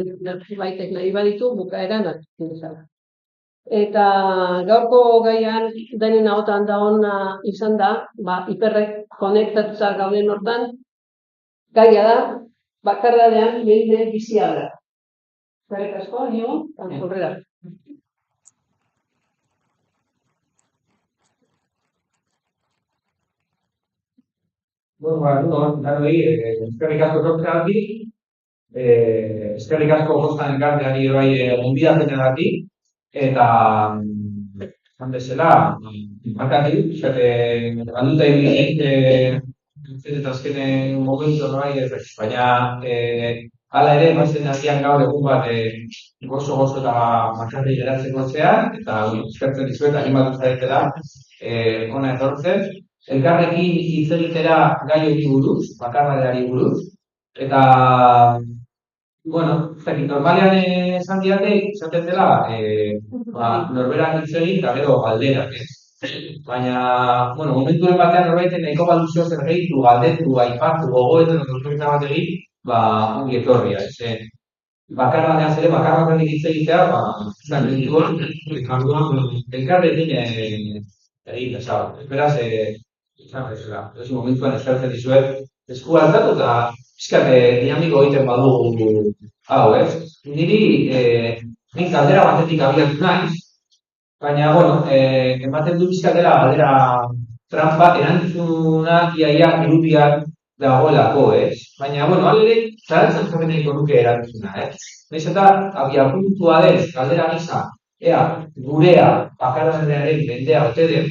baitek nahi baditu bukaeran dezala. Eta gaurko gaian denen ahotan da ona izan da, hiperrek konektatuta gauden hortan, gaia da, bakardadean jende bizia da. Eskerrik asko, Ion, aurrera. Eskerrik asko tortzeagatik, eskerrik asko Kostan elkarteari bai gonbidapenagatik, eta esan bezala, barkatu, galduta ibili eta azkenen momentu bai, baina hala ere, bazen hasian gaur egun bat gozo eta markatei geratzeko zean, eta eskertzen dizuet, animatu zaretela, hona etortzen. Elkarrekin hitz egitera gai hori buruz, bakardadeari buruz, eta, bueno, normalean esan diate, izaten dela, norberak hitz egin, eta gero galderak, Baina, bueno, momenturen batean norbaiten nahiko baluzio zer gehitu, galdetu, aipatu, gogoetan, norberita bat egin, ongi etorria, bakardadeaz ere, bakardadean hitz egitea, zan genituan, elkarrekin egin desau. Beraz, ez momentuan eskertzen dizuet, eskua altatu eta pizkate dinamiko egiten badu hau, Niri, nik galdera batetik abiatu naiz, baina, bueno, ematen du pizkatela galdera trampa, erantzunak iaia irudiak dagoelako, Baina, bueno, alere, zarantzak jarri nahiko nuke erantzuna, Naiz eta abiapuntua den galdera gisa, ea, gurea, bakardadearen mendea ote den,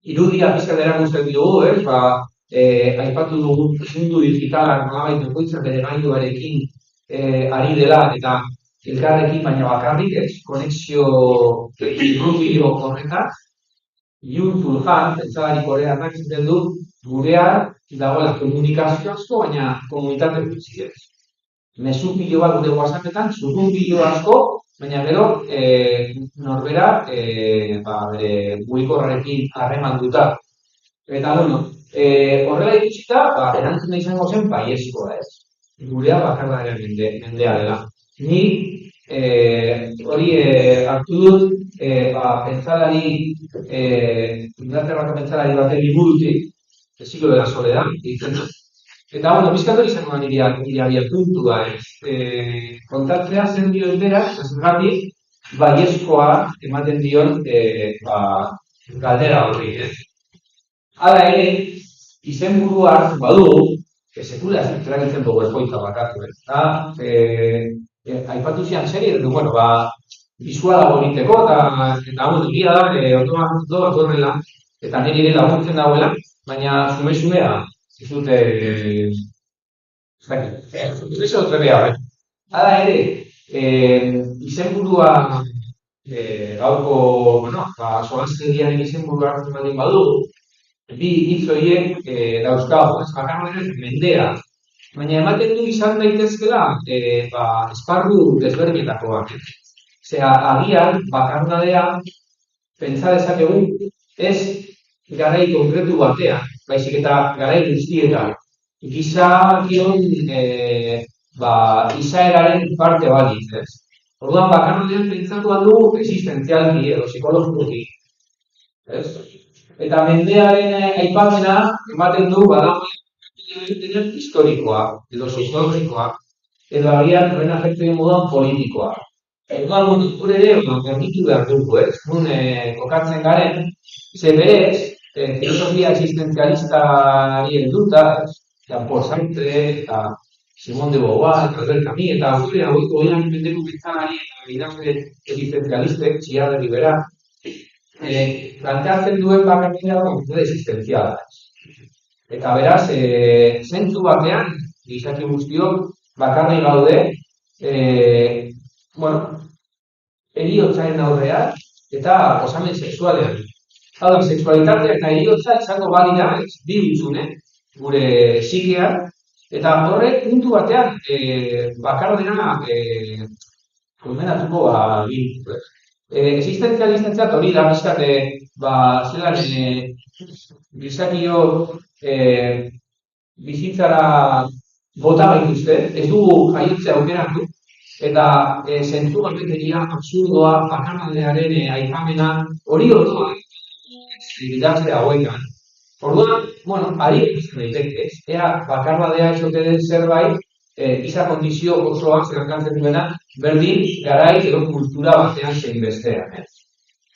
irudia pizkat erakusten dugu, aipatu dugu mundu digitalak nolabait bakoitzak bere gailuarekin ari dela eta elkarrekin baina bakarrik, konexio irrubio horretan, Yun Fulhan, pentsalari koreanak ziten du, gurean dagoela komunikazio asko, baina komunitate gutxi, Mezu pilo bat gure WhatsAppetan, zurrun pilo asko, baina gero norbera bere mugikorrarekin harremanduta. Eta, bueno, horrela ikusita, erantzuna izango zen baiezkoa, Gurea bakardadearen mendea dela. Ni hori hartu dut pentsalari, Inglaterrako pentsalari baten liburutik, El siglo de la soledad, ditzen dut. Eta, bueno, bizkatu izango da nire abiapuntua, kontatzea zen dio berak, zergatik, baiezkoa ematen dion galdera horri, Hala ere, izenburua hartzen badugu, sekula erabiltzen dugu espoita bakatu, aipatu zian serie, bueno, bisuala boniteko, eta egia da, otomatua horrela, eta nire ere laguntzen dagoela, baina sume-sumea, ez dute, ez dut trebea, Hala ere, izenburua gaurko, bueno, solastegiaren izenburua hartzen badin badu, bi hitz horiek dauzkago, bakardadearen mendea. Baina ematen du izan daitezkela, esparru desberdinetakoak. Agian, bakardadea, pentsa dezakegu, ez garai konkretu batean, baizik eta garai guztietan. Gizakion izaeraren parte balitz, Orduan, bakardadean pentsatu aldugu existentzialki edo psikologikoki. Eta mendearen aipamena ematen du badagoen historikoa, edo soziologikoa, edo agian horren afektu moduan politikoa. Orduan, gure ere, berritu behar dugu, Nun kokatzen garen, ze berez, filosofia existentzialistari helduta, Jean-Paul Sartre, eta Simone de Beauvoir, eta Albert Camus, eta gure hauiko gehiago mendeku biztanari eta idazle existentzialistek, Txiar de Rivera, planteatzen duen bakardadean kontu existentziala. Eta beraz, zentzu batean, gizaki guztiok, bakarri gaude, heriotzaren aurrean, eta osamen sexualean. Hau da, sexualitatea eta heriotza izango badira, bi hutsune, gure psikean, eta horrek puntu batean bakardadean kondenatuko gintu. Existentzialistentzat hori da, zelan gizakio bizitzara bota gaituzte, ez dugu jaiotze aukeratu, eta zentzu gabekeria, absurdoa, bakardadearen aipamena, hori orduan, idazte hauetan. Orduan, bueno, ari izan daiteke, ea bakardadea ezote den zerbait, giza kondizio osoa zerkantzen duena, berdin garai edo kultura batean zein bestean.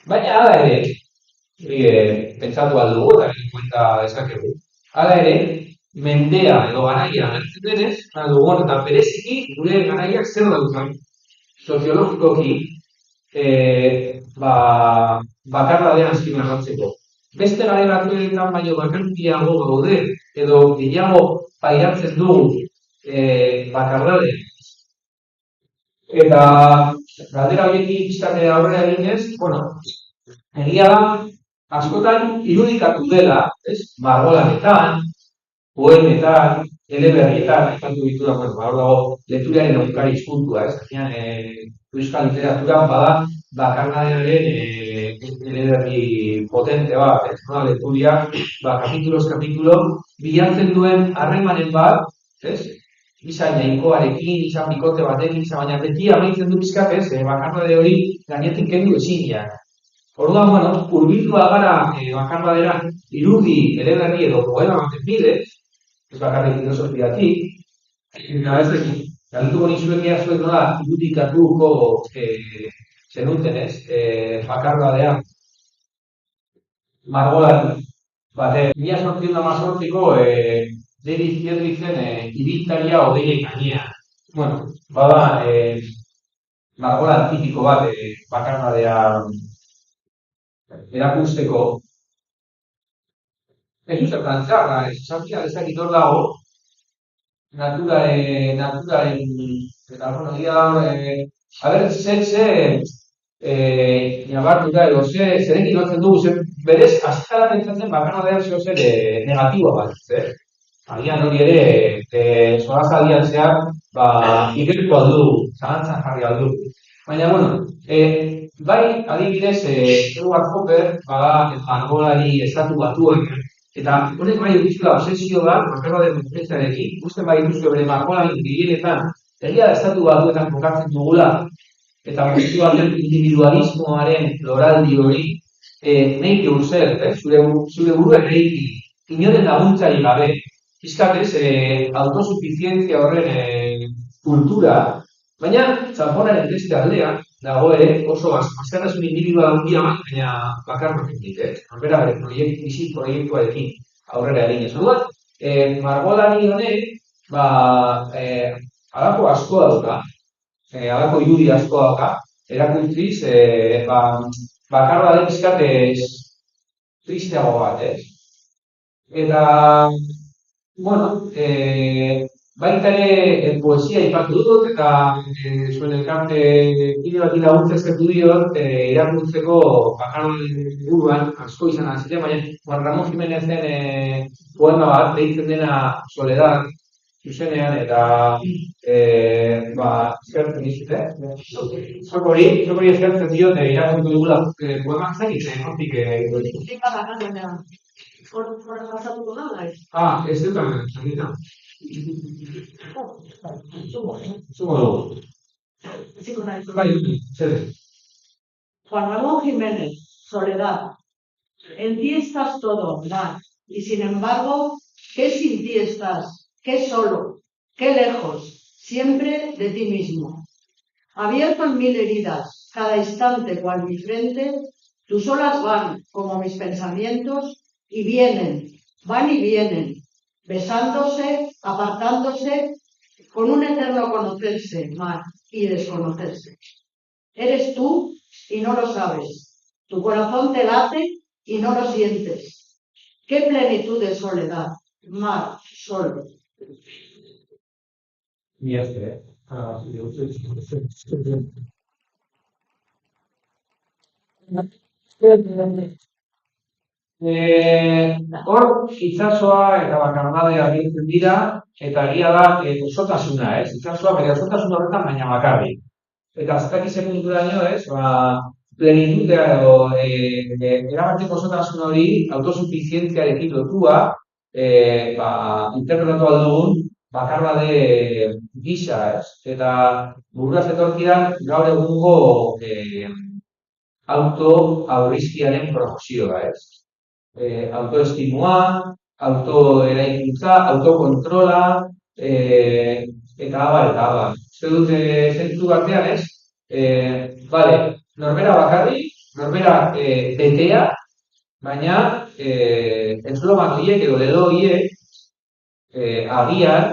Baina hala ere, pentsatu aldugu eta egin kuenta dezakegu. Hala ere, mendea edo garaia hartzen denez, dugu eta bereziki gure garaiak zer daukan soziologikoki bakardadean azpimarratzeko. Beste garai batzuetan baino bakartiago gaude edo gehiago pairatzen dugu bakardadea. Eta galdera horiekin pixkate aurrera eginez, bueno, egia da, askotan irudikatu dela, margolanetan, poemetan, eleberrietan, aipatu ditu da, hor dago, lekturaren egunkari hizpuntua, euskal literaturan bada, bakardadearen eleberri potente bat, lekturia, kapitulo, bilatzen duen harremanen bat, izan jainkoarekin, izan bikote batekin, baina beti amaitzen du pizkat, bakardade hori gainetik kendu ezinak. Orduan, bueno, hurbildua gara bakardadera irudi, eleberri edo poema baten bidez, ez bakarrik filosofiatik, eta ez dakit, galduko nizuekia zuek nola irudikatuko zenutenez, bakardadea margolan bate. 1818ko David Friedrichen ibiltaria hodeiek gainean. Bueno, bada margolan tipiko bat bakardadea erakusteko. Ez du zertan txarra, esatia ezakit hor dago, naturaren, eta bueno, a ber, nabartuta edo zerekin lotzen dugu, berez, azkara pentsatzen bakardadean zeo zer negatiboa bat, agian hori ere, solazaldian zehar, ikertu aldu, zalantzan jarri aldu. Baina, bueno, bai, adibidez, Edward Hopper, margolari estatu batuak, eta honek bai duzula obsesio bat, bakardadeen defensarekin, ikusten bai duzue bere margolari gehienetan, egia estatu batuetan kokatzen dugula, eta musuaren individualismoaren loraldi hori, make yourself, zure burua ereiki, inoren laguntzari gabe, izkatez, autosuficientzia horren kultura, baina txamponaren beste aldean, dago ere oso azkartasun individual handia bat, baina bakarroketik, Bera bere bizi proiektuarekin aurrera egin ez duan. Margolari honek, halako asko dauka, halako irudi asko dauka, erakuntziz, bakardade pizkatez tristeago bat, Eta, bueno, baita ere poesia ipatu dut, eta zuen elkarte kide bat laguntza eskertu diot, irakurtzeko bakardadeen buruan asko izan ziren, baina Ramon Jimenezen poema bat, deitzen dena Soledad, zuzenean, eta eskertzen dizut, Zok hori eskertzen diot, irakurtu dugula poemak zainitzen, hortik pasatuko da, nahi? Ez dut, zainitzen. Zumo dugu. Juan Ramón Jiménez, Soledad. En ti estás todo, Mar, y sin embargo, ¿qué sin ti estás? ¿Qué solo? ¿Qué lejos? Siempre de ti mismo. Abierto en 1000 heridas, cada instante cual mi frente, tus olas van, como mis pensamientos, y vienen, van y vienen, besándose, apartándose, con un eterno conocerse, Mar, y desconocerse. Eres tú y no lo sabes. Tu corazón te late y no lo sientes. Qué plenitud de soledad, Mar, solo. Hor, itsasoa eta bakardadea biltzen dira, eta egia da osotasuna, itsasoa bere osotasuna horretan baina bakarrik. Eta aztaki sekunduraino, plenitutea edo erabateko osotasun hori autosufizientziarekin lotua, interpretatu aldugun bakarbade gisa, ez? Eta burura zetorkidan gaur egungo auto-aurrizkiaren profesioa, ez? Autoestimua, autoeraikuntza, autokontrola, eta abar. Uste dute zentzu batean, ez? Norbera bakarrik, norbera betea, baina eslogan horiek edo ledo horiek agian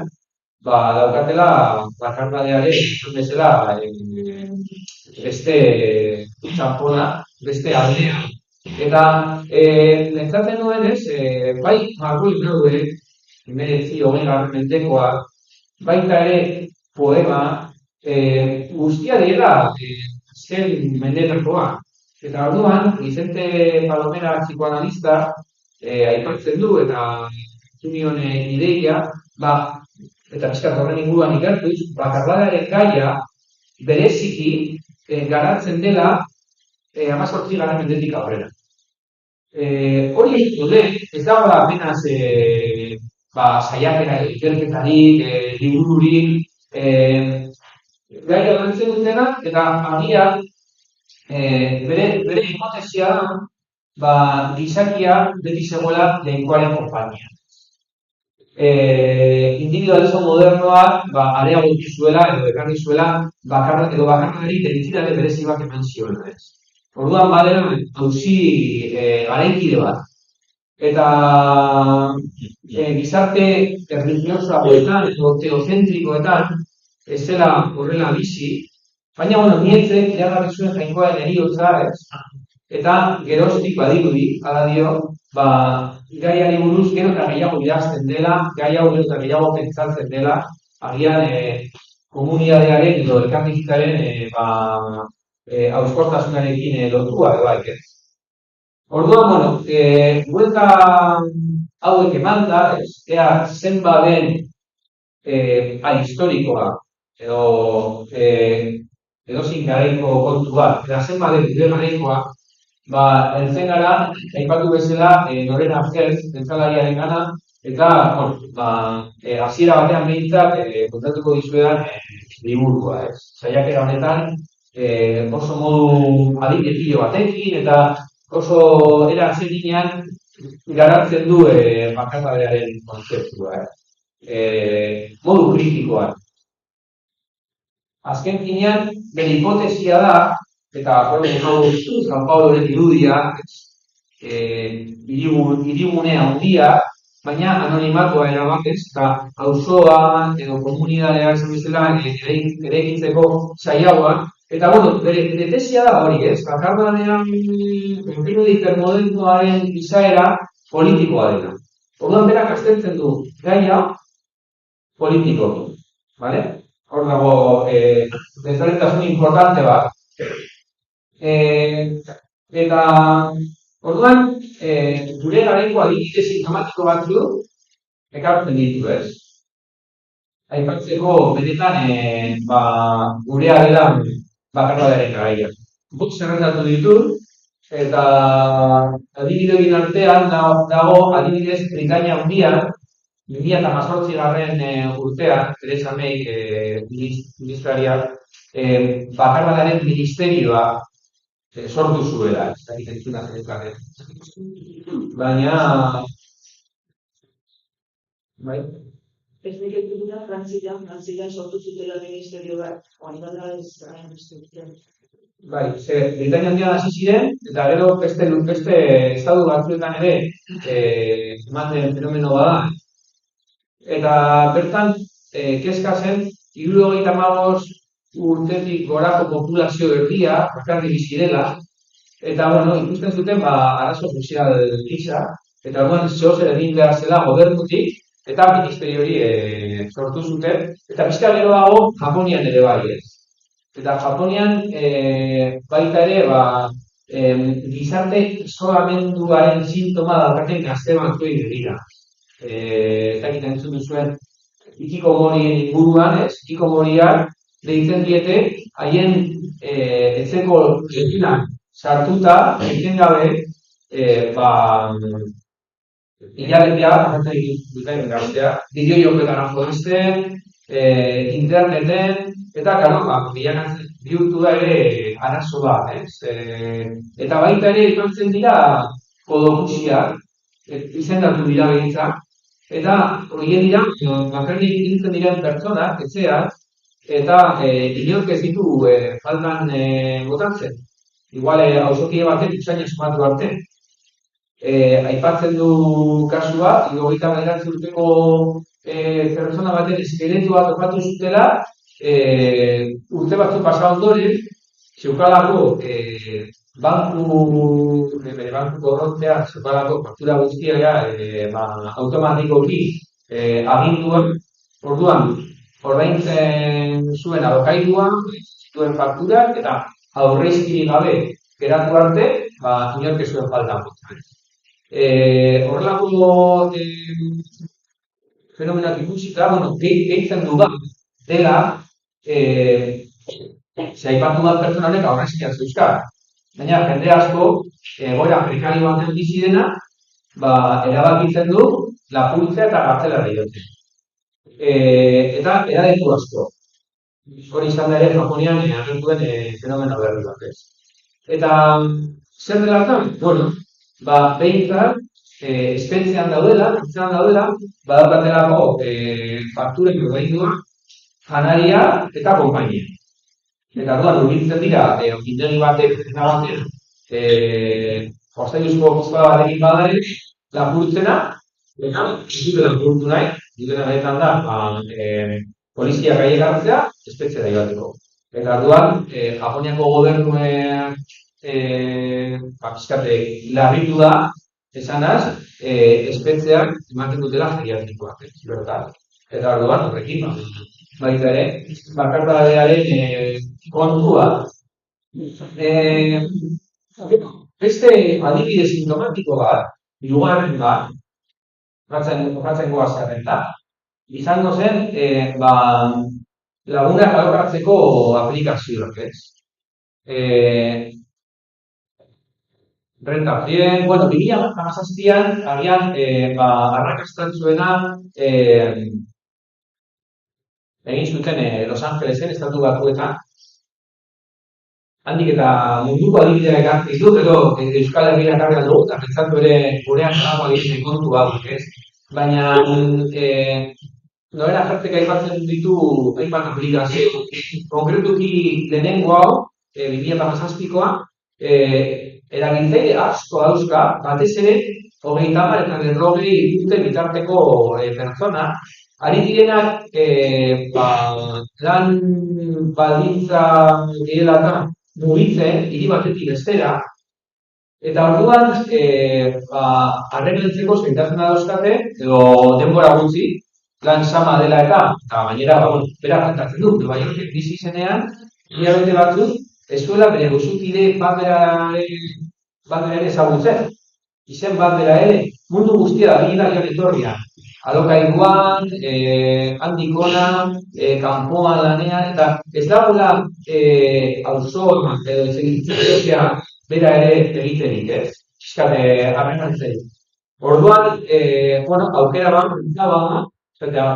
daukatela bakarbadearen bezala beste txampona, beste aldea. Eta nentzatzen nuen ez, bai Marguerite Durouek, 19. mendekoa, baita ere poema, guztia dira azken mendetakoa. Eta orduan, Vicente Palomera psikoanalista aipatzen du eta union ideia, eta pizkat horren inguruan ikertuz, bakarbadaren gaia bereziki garatzen dela 18. mendetik aurrera. Hori ez dago da apenas saiakera ikerketarik, libururik, gaia lantzen dutena, eta agian bere hipotesia da, gizakia beti zegoela jainkoaren konpainia. Individualismo modernoak areagotu zuela edo ekarri zuela bakarrari identitate berezi bat eman zion. Orduan badera auzi garaikide bat. Eta gizarte erlijiosoagoetan edo teozentrikoetan ez zela horrela bizi, baina nietzek iragarri zuen jainkoaren heriotza, eta geroztik badirudi, hala dio, gaiari buruz gero eta gehiago idazten dela, gaiago gero eta gehiago pentsatzen dela, agian komunidadearen edo elkarrizketaren hauskortasunarekin lotua edo ez. Orduan, buelta hauek emanda, ea zenba den historikoa edo edozin garaiko kontua, eta zenba den gure garaikoa, heltzen gara, aipatu bezala, Lorena Hertz, pentsalariaren gana, eta hasiera batean behintzat kontatuko dizuedan liburua, ez? Saiakera honetan oso modu adibide batekin eta oso era atsedinean garatzen du bakardadearen kontzeptua, modu kritikoan. Azken finean, bere hipotesia da, eta San Pauloren irudia, hirigunea handia, baina anonimatua erabatez, eta auzoa edo komunidadea esan bezala eraikitzeko saiagoa. Eta, bere tesia da hori, ez? Bakardadean, periodo hipermodernoaren izaera politikoa dela. Orduan berak aztertzen du gaia politikoki, bale? Hor dago, desberdintasun importante bat. Eta, orduan, gure garaiko adibide sintomatiko batzuk ekartzen ditu, ez? Aipatzeko benetan gurea dela bakardadearen garaia. Guk zerrendatu ditut, eta adibide artean dago adibidez Britainia Handian, 2018 urtean, Theresa May ministrariak, bakardadearen ministerioa sortu zuela, ez da egiten zuen. Baina... Bai? Ez nik egituna Frantzian sortu zutela ministerio bat, oaindala ez hain instruktzen. Bai, Britainia Handian hasi ziren, eta gero beste estatu batzuetan ere ematen fenomeno bada. Eta bertan, kezka zen, 75 urtetik gorako populazio erdia, bakarrik bizi dela, eta, ikusten zuten, arazo sozial gisa, eta zehozer egin behar zela gobernutik, eta ministerio hori sortu zuten, eta pixka gero dago Japonian ere bai, ez. Eta Japonian baita ere, gizarte isolamenduaren sintoma daukaten gazte batzuei begira. Eta egiten entzun duzuen hikikomorien inguruan, ez? Hikikomoriak deitzen diete, haien etzeko sartuta, egiten gabe, hilabetea, pasatzen duten gaztea, bideo-jokoetan jodazten, interneten, eta, karo, bilakatzen bihurtu da ere arazo bat, eta baita ere etortzen dira kodokusiak, izendatu dira behintza, eta horien dira, bakarrik hiltzen diren pertsonak, etxeak, eta inork ez ditu faltan botatzen. Igual, auzokie batek usaina sumatu arte. Aipatzen du kasua, 29 urteko pertsona baten eskeletua topatu zutela, urte batzuk pasa ondoren, zeukalako bere banku korrontean, zeukalako faktura guztiak automatikoki aginduan, orduan, ordaintzen zuen alokairua, zituen fakturak, eta aurrezki gabe geratu arte, inork ez zuen faltan botatzen. Horrelako fenomenoak ikusita, gehitzen du bat, dela, aipatu bat pertsona honek aurrezkiak zeuzka. Baina, jende asko, egoera prekario baten bizi dena, erabakitzen du lapurtzea eta gartzela diote. Eta eradetu asko. Hori izan da ere, Japonian agertu den fenomeno berri bat ez. Eta, zer dela eta? Bueno, behintzat, espentzean daudela, badaukaterako fakturen ordaindua, janaria eta konpainia. Eta orduan, urbiltzen dira, okindegi batek, jostaiuzko guzkoa batekin badare, lapurtzena, eta ez dute lapurtu nahi, dutena gaietan da, polizia gaiek hartzea, espetzera joateko. Eta orduan, Japoniako gobernuek pizkate larritu da, esanaz, espetzeak ematen dutela geriatrikoak, libertad. Eta orduan, horrekin, baita ere, bakardadearen kontua. Beste adibide sintomatiko bat, hirugarren bat, jorratzen goazaren da, izango zen, lagunak alokatzeko aplikazioak, ez? Renta 100, bueno, 2017an, agian, arrakastatzuena, egin zuten Los Angelesen, estatu batuetan. Handik eta munduko adibideak ekartzen ditut, edo Euskal Herria ekarri dugu, eta pentsatu ere gurean dago egiten kontu hau, ez? Baina, nobera jartzeka aipatzen ditu hainbat aplikazio. Konkretuki lehenengo hau, 2017koa, erabiltzaile asko dauzka, batez ere, 30 eta 40 urte bitarteko pertsona, ari direnak lan baldintza direlatan mugitzen, hiri batetik bestera, eta orduan harrementzeko zaintasuna dauzkate, edo denbora gutxi, lan sama dela eta gainera, bera kantatzen du, baina bizi zenean, hilabete batzuk, ez duela bere gozukide bat bera ere ezagutzen. Izen bat bera ere, mundu guztia da gina etorria. Alokairuan, handikona, kanpoan lanean, eta ez dagoela auzoan edo etxegitzea bera ere egiterik, ez? Fiskate harremantzeri. Orduan, aukera bat,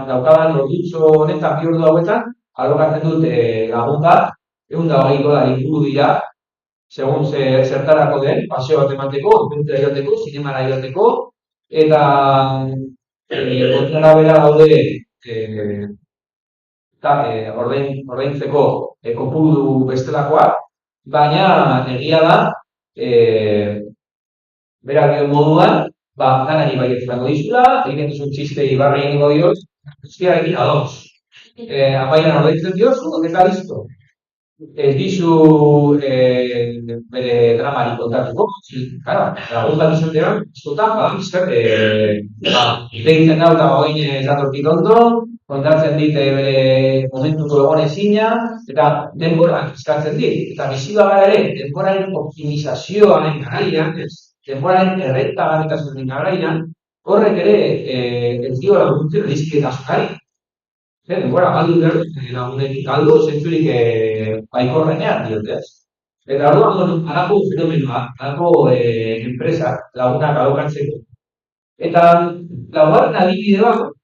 daukadan ordutxo honetan, bi ordu hauetan, alokatzen dut lagun bat, 120 da inguru dira, segun zertarako den, paseo bat emateko, entzera joateko, zinemara joateko, eta kontrara bera daude ordaintzeko kopuru bestelakoak, baina egia da, berak dion moduan, danari baietzako dizula, egiten duzun txistei barra egingo dioz, guztia egin adoz. Amaian ordaintzen diozu, eta listo. Ez dizu bere dramari kontatuko, lagun bat izan dira, deitzen hau eta hogein ezatorkit ondo, kontatzen dit bere momentuko egon ezina, eta denbora eskatzen dit. Eta bizi bagara ere, denboraren optimizazioaren garaian, denboraren errentagarritasunen garaian, horrek ere ez diola laguntzen rizkietasunari. Denbora galdu behar, lagunetik galdu, zentzurik baikorrenean diotez. Eta orduan, halako fenomenoa, halako enpresak lagunak alokatzeko Eta laugarren adibide bat,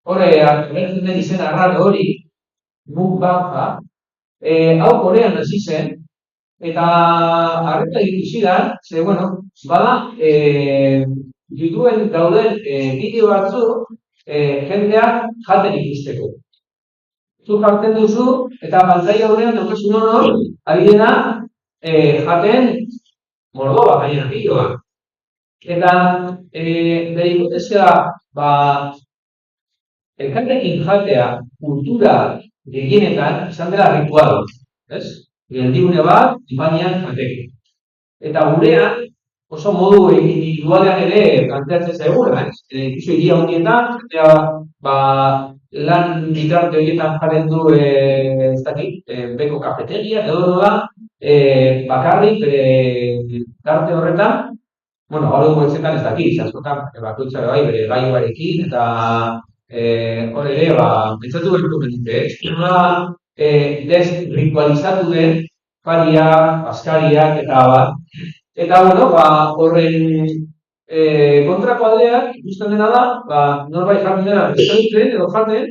agertzen den izen arraro hori, mukbang, hau Korean hasi zen, eta arreta egin zidan, ze, bueno, bada, YouTubeen dauden bideo batzuk jendeak jaten ikusteko. Zu jartzen duzu, eta pantaila horrean daukasun hor, adibidea, jaten Moldova gainera bideoa. Eta bere hipotezia, elkartekin jatea kultura gehienetan izan dela ritual, ez? Geldiune bat, imanean jateko. Eta gurean, oso modu individualean ere planteatzen zaigula, ez? Ikusi hiria hundietan, lan bitarte horietan jaren du, ez dakit, beko kafetegia, edo nola, bakarrik, tarte horretan, bueno, gaur dugu etxetan ez dakit, askotan, bakoitza bai, bere gaioarekin, eta hor ere, pentsatu bertu benute, nola desritualizatu den fariak, askariak, eta bat. Eta, bueno, horren kontrako aldeak ikusten dena da, norbait jaten dena eskaintzen edo jaten,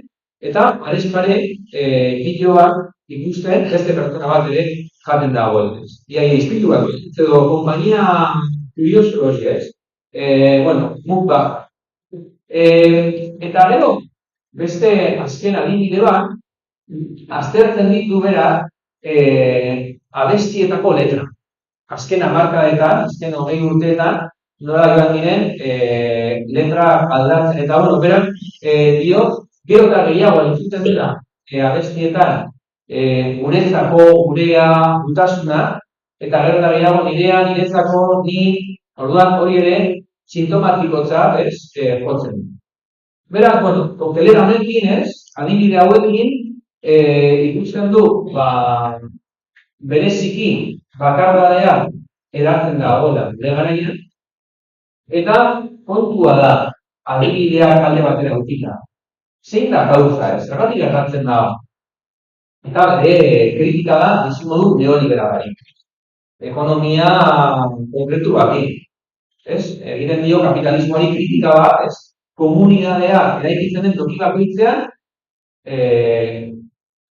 eta arezpare bideoak ikusten beste pertsona bat ere jaten dagoen. Iaia izpilu bat, edo kompainia curioso hori, ez? Bueno, mukbang. Eta gero, beste azken adibide bat, aztertzen ditu bera abestietako letra. Azken hamarkadetan, azken 20 urteetan, nola joan diren letra aldatzen. Eta, bueno, berak dio, gero eta gehiago entzuten dela abestietan guretzako, gurea, dutasuna, eta gero eta gehiago nirea, niretzako, ni, orduan hori ere, sintomatikotza, jotzen. Berak, bueno, koktelera honekin, adibide hauekin, ikusten du, bereziki, bakardadea edatzen da gola gure garaian, eta kontua da, adibideak alde batera utzita. Zein da kauza, zergatik gertatzen da? Eta kritika da, bizimodu neoliberalari. Ekonomia konkretu bati. Egiten dio kapitalismoari kritika bat, komunidadea eraikitzen den toki bakoitzean,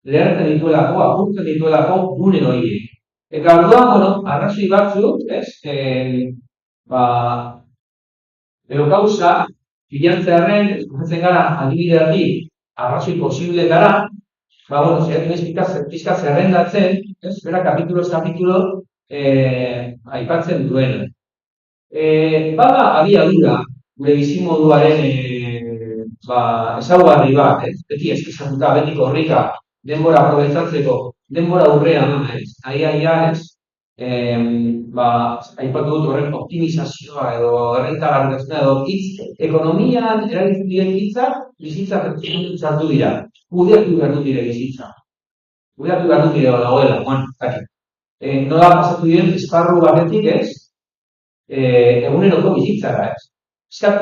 lehertzen dituelako, apurtzen dituelako gune horiek. Eta orduan, bueno, arrazoi batzuk, edo kausa, bilantzearen, eskutzen gara, adibideari, arrazoi posibletara, bueno, pizka zerrendatzen, bera kapitulo, aipatzen duen. Bada abiadura, gure bizimoduaren ezaugarri bat, beti eskizatuta, beti korrika, denbora aprobetzatzeko, denbora urrean, aipatu dut horren optimizazioa edo errentagarritasuna edo ekonomian erabiltzen diren hitzak bizitza sartu dira. Kudeatu behar dut dire bizitza. Kudeatu behar dut dire dagoela, nola pasatu diren esparru batetik, eguneroko bizitzara,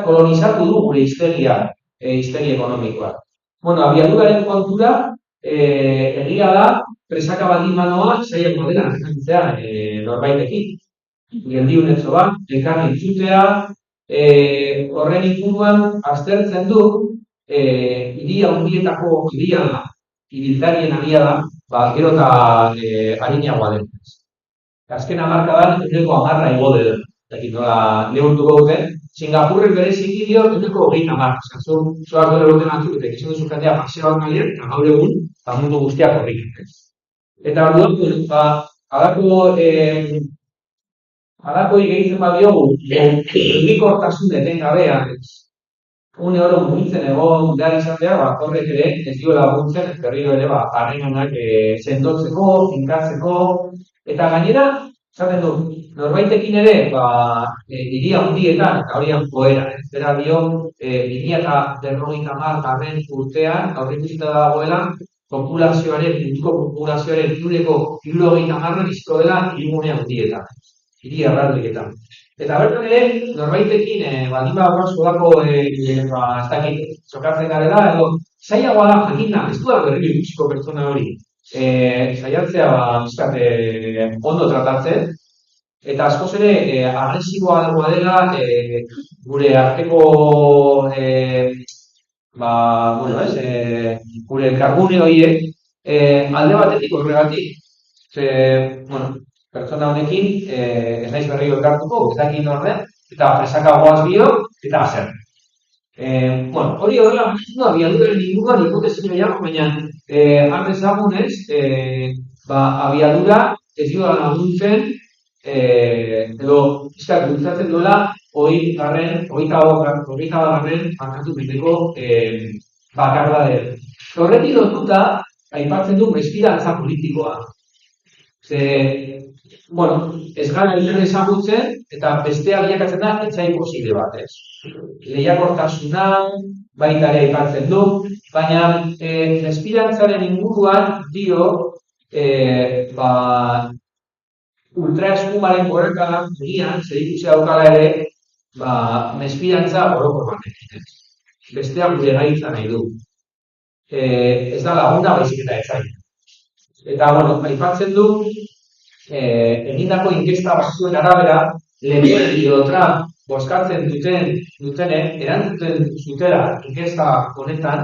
kolonizatu du gure histeria ekonomikoa. Bueno, abiaduraren kontura, egia da, presaka baldin manoa, zaiak modela, norbaitekin. Geldiunetzo bat, elkarri entzutea, horren inguruan aztertzen du, hiria hundietako hiria da, ibiltarien abia da, gero eta harinagoa den. Azken hamarkadan, eguneko 10 igo dela. Nola neurtuko duten, Singapurrek bereziki dio eguneko 30. Zoak dole urte batzuk, eta ikizun duzu jendea paseo bat mailen, eta gaur egun, mundu guztiak horrik. Eta orduan, halakoi gehitzen badiogu, erdikortasun etengabea, une oro mugitzen egon behar izan behar, horrek ere ez dio laguntzen, ez berriro ere, harremanak sendotzeko, finkatzeko, eta gainera, esaten du, norbaitekin ere, hiria hundietan, eta horian joera, ez bera dio, 2050 urtean, aurrikusita dagoela, munduko populazioaren ehuneko 70 biziko dela hirigune handietan, hiri erraldoietan. Eta bertan ere, norbaitekin, baldin solako, ez dakit, sokatzen garela, edo, zailagoa da, jakinda, ez duak berriro ikusiko pertsona hori, saiatzea, ondo tratatzen, eta askoz ere agresiboagoa dela gure arteko gure elkargune horiek alde batetik horregatik. Pertsona honekin ez naiz berriro elkartuko, ez dakit horren, eta presaka goaz bio, eta zer. Hori horrela, abiaduraren inguruan hipotesi gehiago, baina har dezagunez, abiadura ez diola laguntzen, edo pixkat bultzatzen duela hogeita batgarren markatu biteko bakardadea. Horretik lotuta, aipatzen du mesfidantza politikoa. Ez gara hilera ezagutzen, eta bestea bilakatzen da etxai posible bat, ez? Lehiakortasuna, baita ere aipatzen du, baina mesfidantzaren inguruan dio ultraeskumaren gorakadan egian, zerikusia daukala ere, mesfidantza orokor batekin, ez? Bestea gure gaitza nahi du. Ez da laguna baizik eta etxai. Eta, aipatzen du, egindako inkesta batzuen arabera, Lepen edo Trump bozkatzen dutenek, erantzuten zutela inkesta honetan,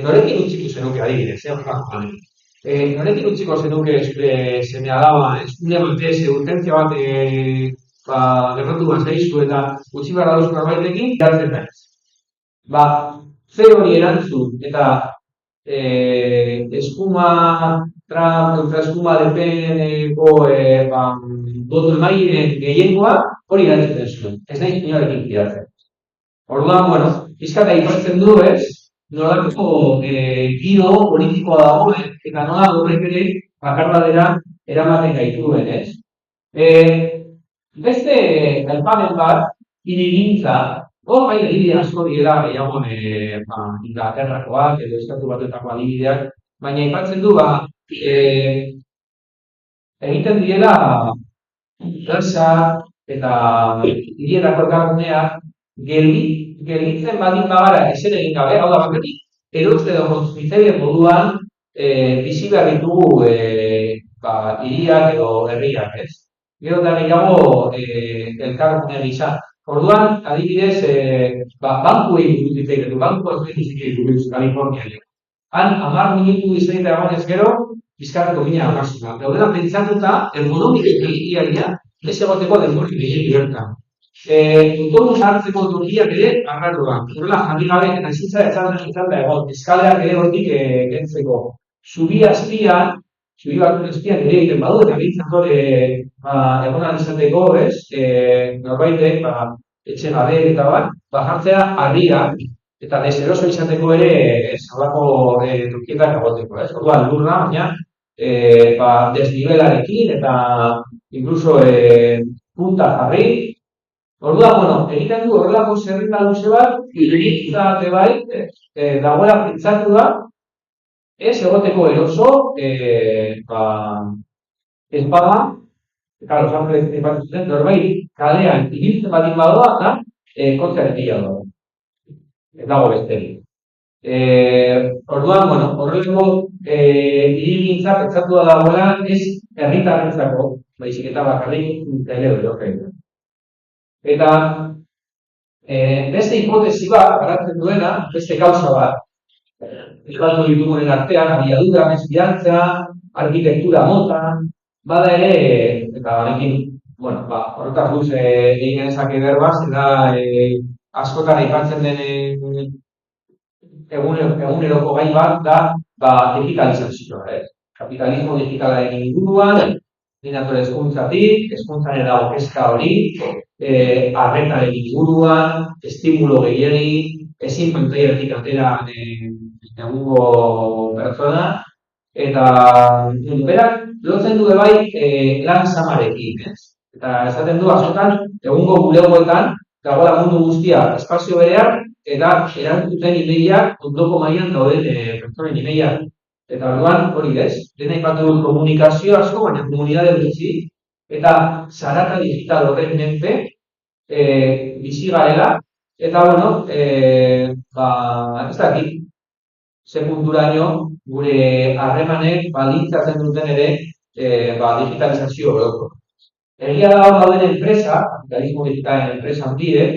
norekin utziko zenuke adibidez, norekin utziko zenuke seme alaba, eskune batez, urgentzia bat gerratu bat zaizku eta utzi behar dauzko norbaitekin, iratzen naiz. Ze hori erantzun eta eskuma Trump, ultraeskuma Lepeneko boto emaileen gehiengoa hori erantzuten zuen. Ez nahi inorekin idatzen. Orduan, pixkat aipatzen du, ez? Nolako giro politikoa dagoen eta nola horrek ere bakardadera eramaten gaituen, ez? Beste aipamen bat, hirigintza, bai adibide asko direla gehiago Inglaterrakoak edo Estatu Batuetako adibideak, baina aipatzen du egiten direla plaza eta hirietako elkarguneak gelditzen baldin bagara ezer egin gabe, hau da batetik, erotze edo kontsumitzaile moduan bizi behar ditugu hiriak edo herriak, ez? Gero da gehiago elkargune gisa. Orduan, adibidez, bankuei buruz ditzailetu, bankuak ditzailetu buruz Kalifornia jo. Han, 10 minutu izaita egonez gero, bizkarreko gina amasuna. Gaudela pentsatuta, ergonomik egiaria, ez egoteko denbori gehiago bertan. Autobus hartzeko tokiak ere, arraroa. Horrela, jarri gabe eta ezintza da egon. Eskaleak ere hortik kentzeko. Zubi batuen azpian ere egiten badu, eta bintzat hori egon alizateko, norbaitek, etxe gabe eta jartzea harria, eta deseroso izateko ere salako tokietak egoteko, Orduan, lurra, baina desnibelarekin eta incluso punta jarri. Orduan, egiten du horrelako zerrenda luze bat, hirigintza bai, dagoela pentsatu da, ez egoteko eroso, ez bada, Carlos Ángeles epatu zuten, norbait kalean ibiltzen batin badoa, da, kotzearen bila doa. Ez dago besterik. Orduan, horrelako hirigintza pentsatu da dagoela, ez herritarrentzako, baizik eta bakarrik teleologea. Eta beste hipotesi bat, garatzen duena, beste kausa bat, Ipatu ditugunen artean, abiadura, mesfidantza, arkitektura mota, bada ere, eta honekin, horretaz duz egin ezake berbaz, eta askotan aipatzen den eguneroko gai bat da digitalizazioa. Kapitalismo digitalaren inguruan, dinatore hezkuntzatik, hezkuntzaren dago kezka hori, arretaren inguruan, estimulo gehiegi, ezin pantailatik atera egungo pertsona, eta berak lotzen du bai lan samarekin, Eta esaten du azotan, egungo bulegoetan, dagoela mundu guztia espazio berean, eta erantzuten imeiak ondoko mailan dauden pertsonen imeiak. Eta orduan hori dena ipatu komunikazio asko, baina komunidade gutxi, eta zarata digital horren menpe bizi garela, eta ez dakit, ze punturaino gure harremanek baldintzatzen duten ere digitalizazio oroko. Egia da hor dauden enpresa, kapitalismo digitalen enpresa handiek,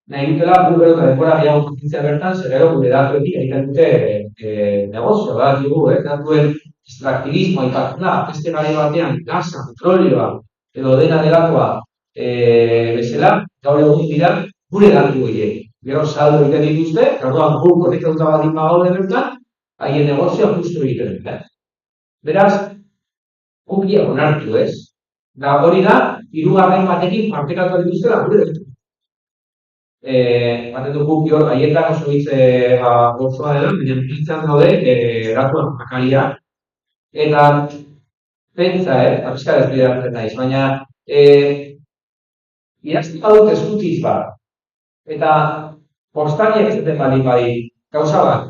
nahi dutela gero eta denbora gehiago kontzientzia bertan, zer gero gure datuekin egiten dute negozio, digu, datuen extractivismo aipatzen da, beste garai batean, gasa, petrolioa, edo dena delakoa bezala, gaur egun dira gure datu horiek. Gero saldo egiten dituzte, orduan gu konektatuta baldin bagaude bertan, haien negozioa justu egiten dute. Beraz, gukia onartu ez. Da hori da, hirugarren batekin partekatu dituztela gure dut. Baten du guk hor, haietan oso hitz gozoa dela, baina hiltzen daude datuen jakaria. Eta pentsa, pixka desbideratzen naiz, baina idazten badut eskutiz bat, eta postariak ez duten baldin bai, gauza bat,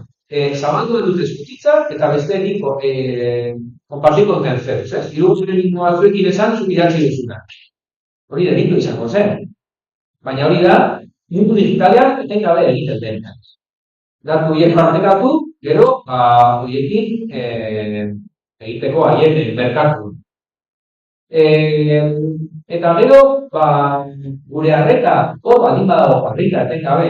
zabaldu dut eskutitzak eta bestetik konpartiko duten zer, ez? Hirugarren batzuekin esan zuk idatzi duzuna. Hori delitu izango zen. Baina hori da, mundu digitalean etengabe egiten den. Datu horiek partekatu, gero, horiekin egiteko haien merkatu. Eta gero, gure arreta, hor baldin badago jarrita etengabe,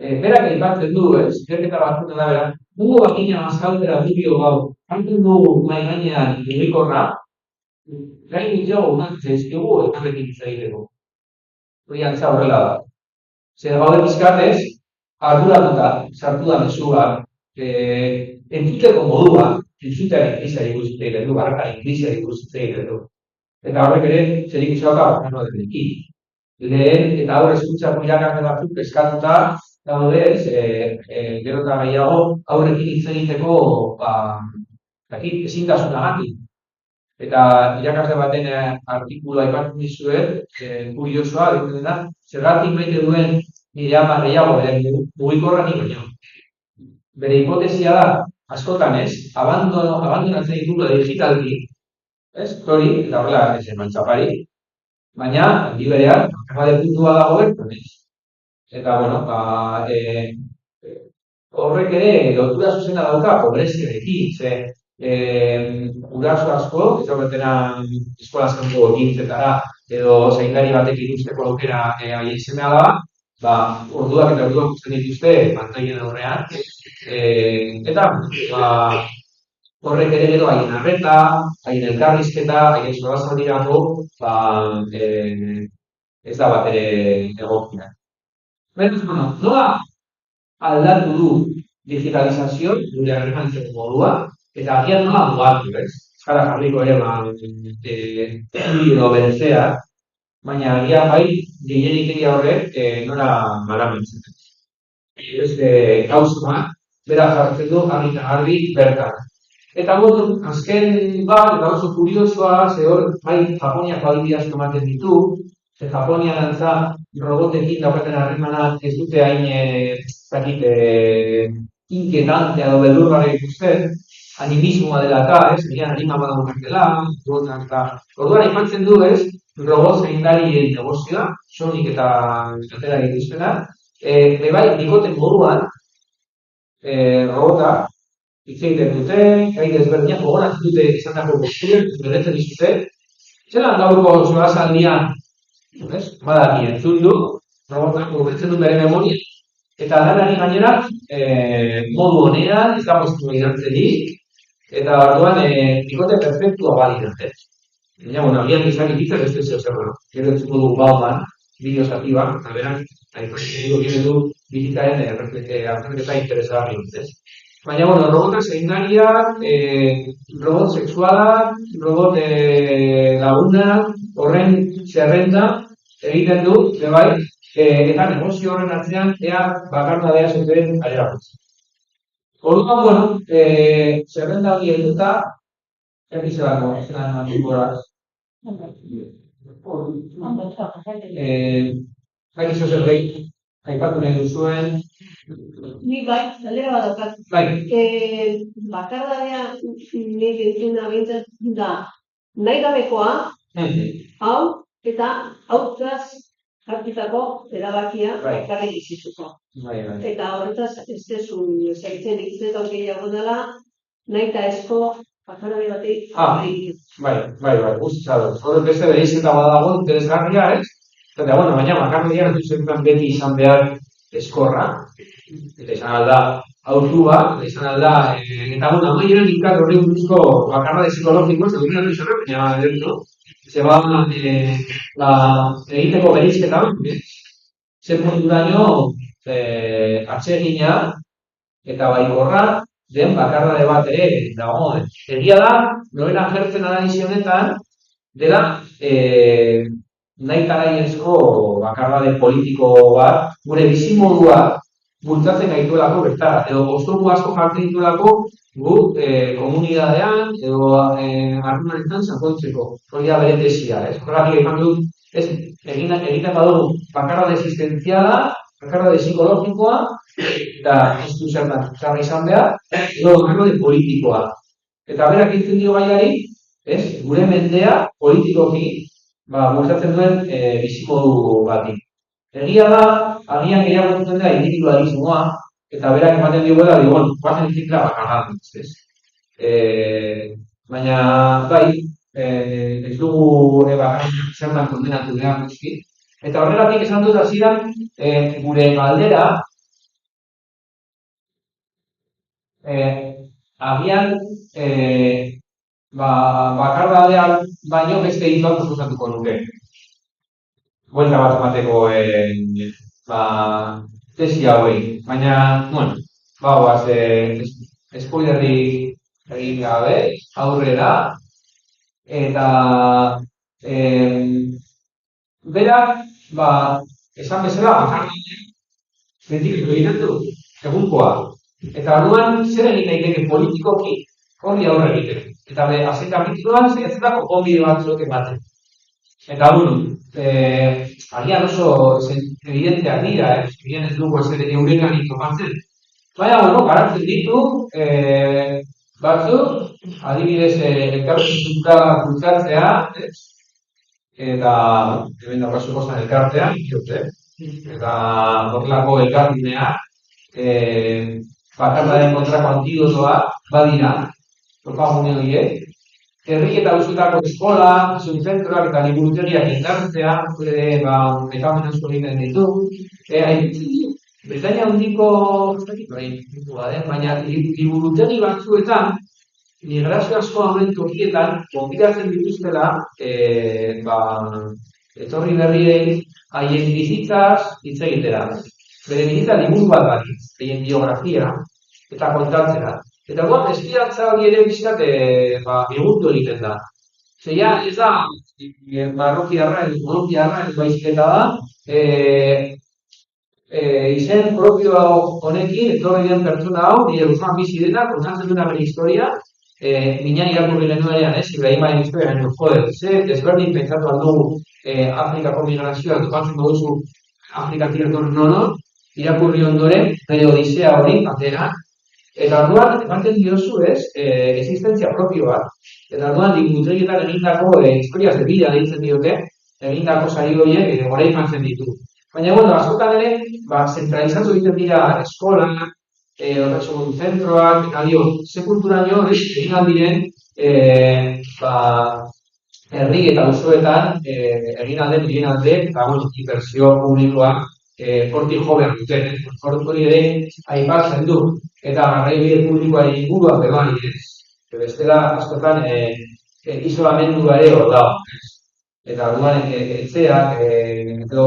berak aipatzen du, ikerketa batzuten da bera, mundu bakina mazkaltera bideo hau, hartzen dugu mai gainean mugikorra, gain ditugu unatzen zaizkigu elkarrekin hitz egiteko. Hori antza horrela da. Zer gaude pizkatez, arduratuta, sartu da mezua, entzuteko modua, entzutearen krisiari buruz hitz egiten du, barrakaren krisiari buruz hitz egiten du. Eta horrek ere, zerik izauka bakanoa denekin. Lehen eta aurre eskutzako irakarne batzuk eskatuta, daude, gero eta gehiago aurrekin hitz egiteko ezintasunagatik. Eta irakasle baten artikulua aipatzen dizuet, kuriosoa, egiten da, zergatik maite duen nire ama gehiago, mugikorra nik baino. Bere hipotesia da, askotan ez, abandonatzen ditugula digitalki, hori, eta horrela ez emantxapari, baina, handi berean, akabade puntua dagoen, eta, horrek ere, lotura zuzena dauka, pobreziarekin, ze, guraso asko, ez horretena eskolazkanko egintzetara, edo zaindari batek ikusteko aukera haien semea da, orduak eta orduak usten dituzte pantailen aurrean, eta horrek ere gero haien arreta, haien elkarrizketa, haien solasaldirako, ez da bat ere egokia. Beraz, nola aldatu du digitalizazio, gure harremantzeko modua, eta agian nola mugatu, ez? Eskara jarriko ere, edo bentzea, baina agian bai, gehienik egia horrek nora maramentzen. Ez gauzuma, bera jartzen du, garbi bertan. Eta azken bat, eta oso kuriosoa, ze hor, bai, Japoniak adibidez ematen ditu, ze Japonia dantza robotekin daukaten harremana ez dute hain, inquietantea edo beldurgarria ikusten, animismoa dela eta, egian anima badagoenak dela, orduan aipatzen du, robot zaindarien negozioa, Sonic eta atera dituztena, bai, dikoten moduan, robota, hitz egiten dute, gai desberdinak gogoratzen dute izan dako guztien, beretzen dizute, zelan gaurko solasaldian, badaki entzun du, robotak gogoratzen du bere memoria, eta danari gainera, modu honean, ez da moztu irantzenik, eta orduan, dikote perfektua bali dute. Baina, agian izan ikitzen ez duzio zer dut. Gero entzuko dugu Bauman, bideo zati bat, eta beran, aipatzen du digitaren arraketa interesgarri dut. Baina, robotak zaindariak, robot sexualak, robot lagunak, horren zerrenda egiten du, bai, eta negozio horren atzean, ea bakarna dea zuten arerakutza. Orduan, zerrenda hori eduta, egizelako, zelan antukoraz. Jakizo zerbait, aipatu nahi duzuen. Nik bai, zaldera bat daukat. Bai. Bakardadea nik entzuna bintzen da, nahi gabekoa, hau, eta hautzaz hartutako erabakia ekarri bizitzeko. Eta horretaz ez dezun zaitzen ikizetan gehiago dela, nahi eta ezko Pasarari bati. Bai, guztitzado. Hor beste bereizketa badago, interesgarria, ez? Eta, bueno, baina bakarria ez duzen beti izan behar eskorra. Eta izan alda autua, eta izan alda, eta bueno, amaieran inkat horri buruzko bakarra de psikologiko, ez dut nire izan, baina dentro, zeba, egiteko bereizketa, ze punturaino atsegina eta baikorra den bakarrade bat ere dagoen. Egia da, noena jertzen analizi honetan, dela nahi taraienzko bakarrade politiko bat, gure bizimodua bultzatzen gaituelako bertara, edo oztopu asko jartzen dituelako gu komunidadean edo hartunaretan sakontzeko. Hori da bere tesia, ez? Horregatik eman dut, ez, egiten badugu bakarrade existentziala, bakarrade psikologikoa, eta ez du zertan txarra izan behar, edo bakarrade politikoa. Eta berak hiltzen dio gaiari, ez, gure mendea politikoki bultzatzen duen bizimodu bati. Egia da, agian gehiago duten da individualismoa, eta berak ematen diguela, guazen izikla bakarra, ez? Baina, bai, ez dugu zertan kondenatu behar guzti. Eta horregatik esan dut hasieran gure galdera, agian bakardadean baino beste hitz bat proposatuko nuke. Buelta bat emateko tesi hauei. Baina, bueno, bagoaz, spoilerrik egin gabe, aurrera, eta berak, esan bezala, bakardadean, zentik egiten du, egunkoa. Eta orduan, zer egin daiteke politikoki, hori aurre egiten. Eta azken kapituluan, ez da konponbide batzuk ematen. Eta, bueno, agian oso evidenteak dira, agian ez dugu ez ere eurekanik topatzen. Baina, bueno, garatzen ditu, batzuk, adibidez, elkarrizketa bultzatzea, eta, hemen da pasoko zen elkartean, eta horrelako elkartinea, bakarraren kontrako antidotoa, badira, topagune horiek, herri eta auzoetako eskola, zentroak eta liburutegiak indartzea, metamen asko egiten ditu. Britainia handiko, baina liburutegi batzuetan, migrazio asko hauen tokietan, konbidatzen dituztela, etorri berriei haien bizitzaz hitz egitera. Bere bizitza liburu bat bati, haien biografia eta kontatzera. Eta guan, espiratza hori ere bizkat eguntu egiten da. Zeia, ez da, marrokiarra, monokiarra, ez baiziketa da, izen propio honekin, etorri den pertsona hau, nire Rusman bizi dena, kontatzen duna bere historia, minan irakurri genuenean, Ibrahimaren historia, desberdin pentsatu aldugu Afrikako migrazioa, topatzen dugu Afrikatik etorri irakurri ondoren, bere odisea hori, atera, eta orduan, ematen diozu existentzia propio bat. Eta orduan, liburutegietan egindako historiaz de vida deitzen diote, egindako sari horiek goraipatzen ditu. Baina, bueno, askotan ere, zentralizatu egiten dira eskola, horretxo zentroak, eta dio, ze kulturaino, egin aldiren, herri eta auzoetan egin alden, eta, bueno, inbertsio publikoa, hortik jo behar duten, hori ere aipatzen du, eta garraibide publikoari inguruan beban ez. Bestela, askotan, isolamendu ere hor dago. Eta orduan, etxeak, edo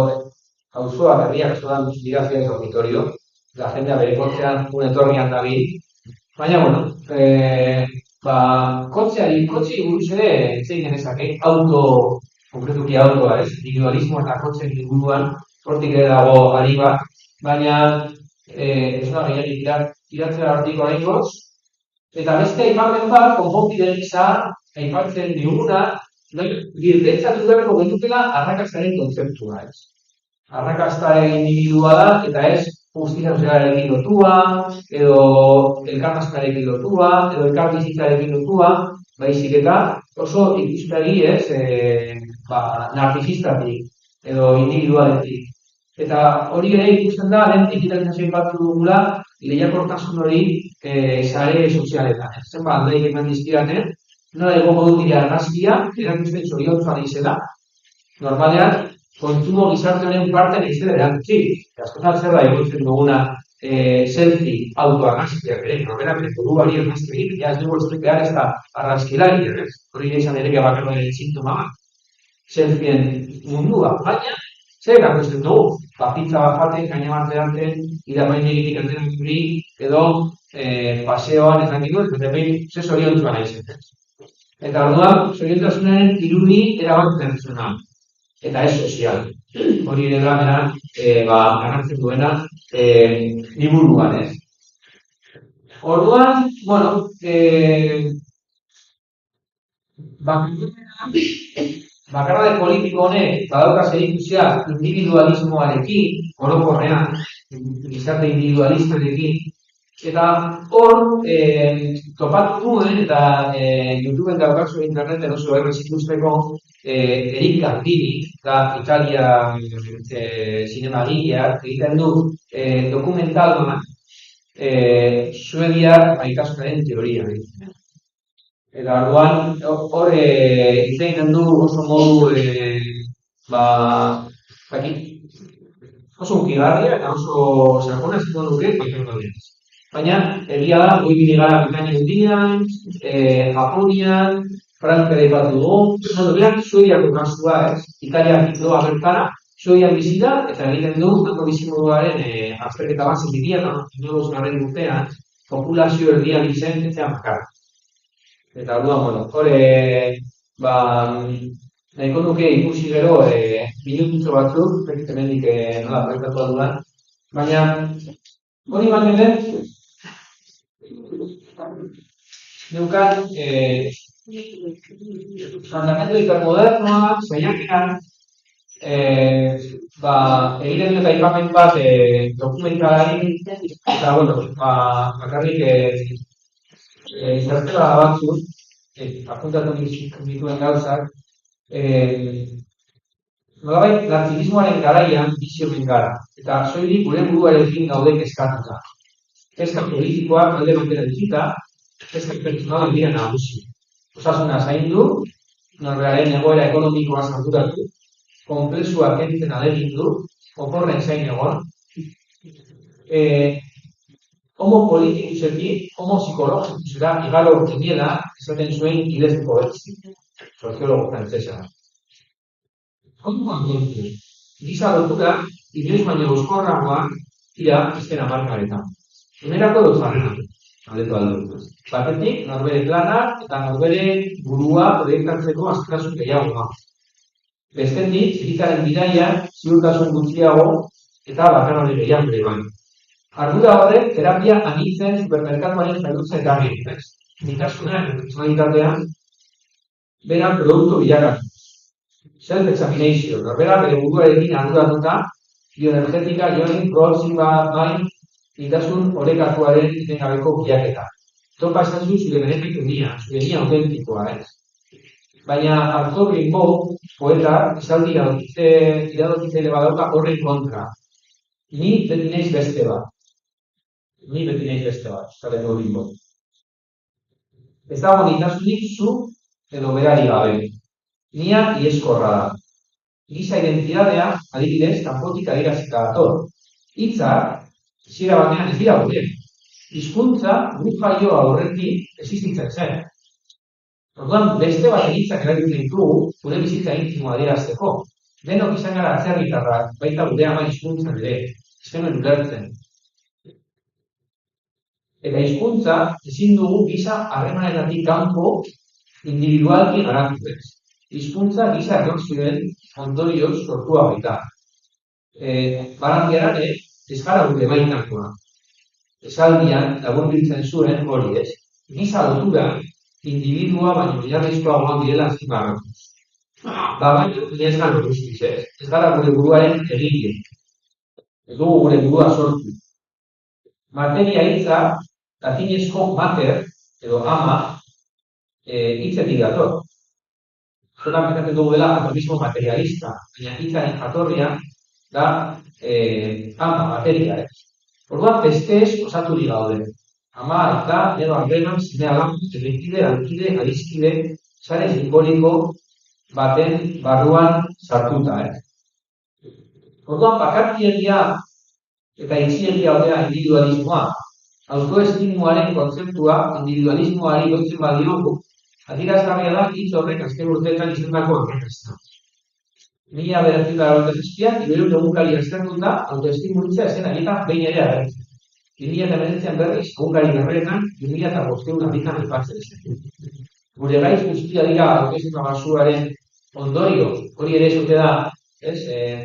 auzoak, herriak askotan migrazioa ez dormitorio, la jendea bere kotxean, etorrian dabil. Baina, bueno, kotxeari buruz ere etxein genezake, konkretuki autoa, individualismo eta kotxean inguruan, hortik ere dago ari bat, baina ez da gehiagik iratzera artiko oraingoz, eta beste aipamen bat, konponbide gisa aipatzen diguna, birdetzatu beharko genukela arrakastaren kontzeptua, ez. Arrakastaren individua da, eta ez justizia sozialarekin lotua, edo elkartasunaren lotua, edo elkarbizitzarekin lotua, baizik eta oso ikuspegi narcisistatik, edo individualetik. Eta hori ere ikusten da, lehen digitalizazioa ipatu dugula, lehiakortasun hori sare sozialetan. Zenbat aldeik eman dizkidate, nola egongo dut nire argazkia, erakusten zoriontzua naizela, normalean, kontsumo gizarte honen parte naizela erakutsi. Askotan zer da egoitzen duguna selfie autoargazkiak ere, norbera bere buruari argazki egin, ja ez dugu ez behar ez da argazkilari, hori izan ere bakarren sintoma bat. Selfien mundua, baina, zer erakusten dugu? Pizza bat jaten, gaina bat beranten, irapainegitik antenan guri, edo paseoan ez dakit dut, eta behin ze zoriontzua naizen. Eta orduan, zoriontasunaren irudi erabat pertsonal, eta ez sozial. Hori ere da, ganatzen duena liburuan, ez? Orduan, bueno, bakarra de politiko honek badauka zerikusia individualismoarekin, orokorrean, gizarte individualistarekin, eta hor topatu nuen, eta YouTubeen daukazu interneten oso errezituzteko Eric Gardini, da Italia zinemagilea, egiten du dokumental bat, Suediar gaitasunaren teoria. Eta orduan, hor egiten du oso modu, oso unkigarria eta oso sakona zitzen duke, baina, egia da, hoi bide gara Britania Hundian, Japonian, Frantzia daipatu dugu, berak Suediako kasua, Italiak doa bertara, Suedian bizi da, eta egiten du, hango bizimoduaren azterketa bat zendidian, garren urtean, populazio erdian izen, etzean bakarra. Eta orduan, hor, nahiko nuke ikusi gero minututxo batzuk, hemendik nola proiektatu dudan, baina hori bat den, neukan fundamentu hipermodernoa, saiakeran, egiten dut aipamen bat dokumentalari, eta, bakarrik zertela batzuk, apuntatu dituen gauzak, nolabait, narzismoaren garaian bizioen gara, eta soilik gure buruarekin gaude kezkatuta. Kezka politikoak alde batera dizita, kezka pertsonala dira nagusi. Osasuna zaindu, norberaren egoera ekonomikoa sarturatu, konplexua kentzen alegindu, oporren zain egon, homo politikusetik, homo psikologikusera igaro urteniela esaten zuen idezko bertzi, soziologo frantzesa. Kontuan kontu, giza lotura, inoiz baino euskorragoak dira azken hamarkadetan. Unerako dozarena, aldetu aldo. Batetik, norbere planak eta norbere burua proiektatzeko askatasun gehiago da. Bestetik, zirikaren bidaia, ziurtasun gutxiago eta bakarra gehiago ere bai. Ardura horrek, terapia anitzen supermerkatuaren zailutza eta egin. Nikasunean, pertsonalitatean, bera produktu bilakatu. Self-examination, norbera bere buruarekin arduratuta, bioenergetika, joanin, proxiba, bain, nitasun orekatuaren itengabeko bilaketa. Topa esan zure benetik zure autentikoa, ez? Baina Arthur Rimbaud, poeta, esaldi iradokitzaile badauka horren kontra. Ni beti naiz beste bat. Esaten du Rimbaud. Ez dago nitasunik zu edo berari gabe. Nia ieskorra da. Giza identidadea, adibidez, kanpotik adierazita dator. Hitzak, hasiera batean ez dira gure. Hizkuntza guk jaioa aurretik existitzen zen. Orduan, beste bat hitzak erabiltzen ditugu, gure bizitza intimoa adierazteko. Denok izan gara atzerritarrak, baita gure ama hizkuntzan ere, ez genuen ulertzen. Eta hizkuntza ezin dugu giza harremanetatik kanpo individualki garatu ez. Hizkuntza giza erlokzioen ondorioz sortua baita. Barandiaran ez gara gure baitakoa. Esaldian laburbiltzen zuen hori ez. Giza lotura individua baino oinarrizkoagoak direla azpimarratuz. Baina ez gara guztiz ez. Ez gara gure buruaren egile. Ez dugu gure burua sortu. Materia hitza, latinezko mater, edo ama, hitzetik dator. Zotan pentsatzen dugu dela atomismo materialista, baina hitzaren jatorria da ama, materia, Orduan, bestez osaturik gaude. Ama, eta, edo ardenan, zine alam, errekide, alkide, arizkide, sare simboliko baten barruan sartuta, Orduan, bakartiegia eta itxiegia ordea individualismoa, autoestimuaren kontzeptua individualismoari lotzen badiogu, adierazgarria da hitz horrek azken urteetan izandako horrekazta. 1997an, Iberun egunkari aztertuta, autoestimulitza esen agietan behin ere agertzen. 2019an berriz, egunkari berreetan, 2005 agietan aipatzen zen. Gure gaiz guztia dira autoestima basuaren ondorio, hori ere zute da,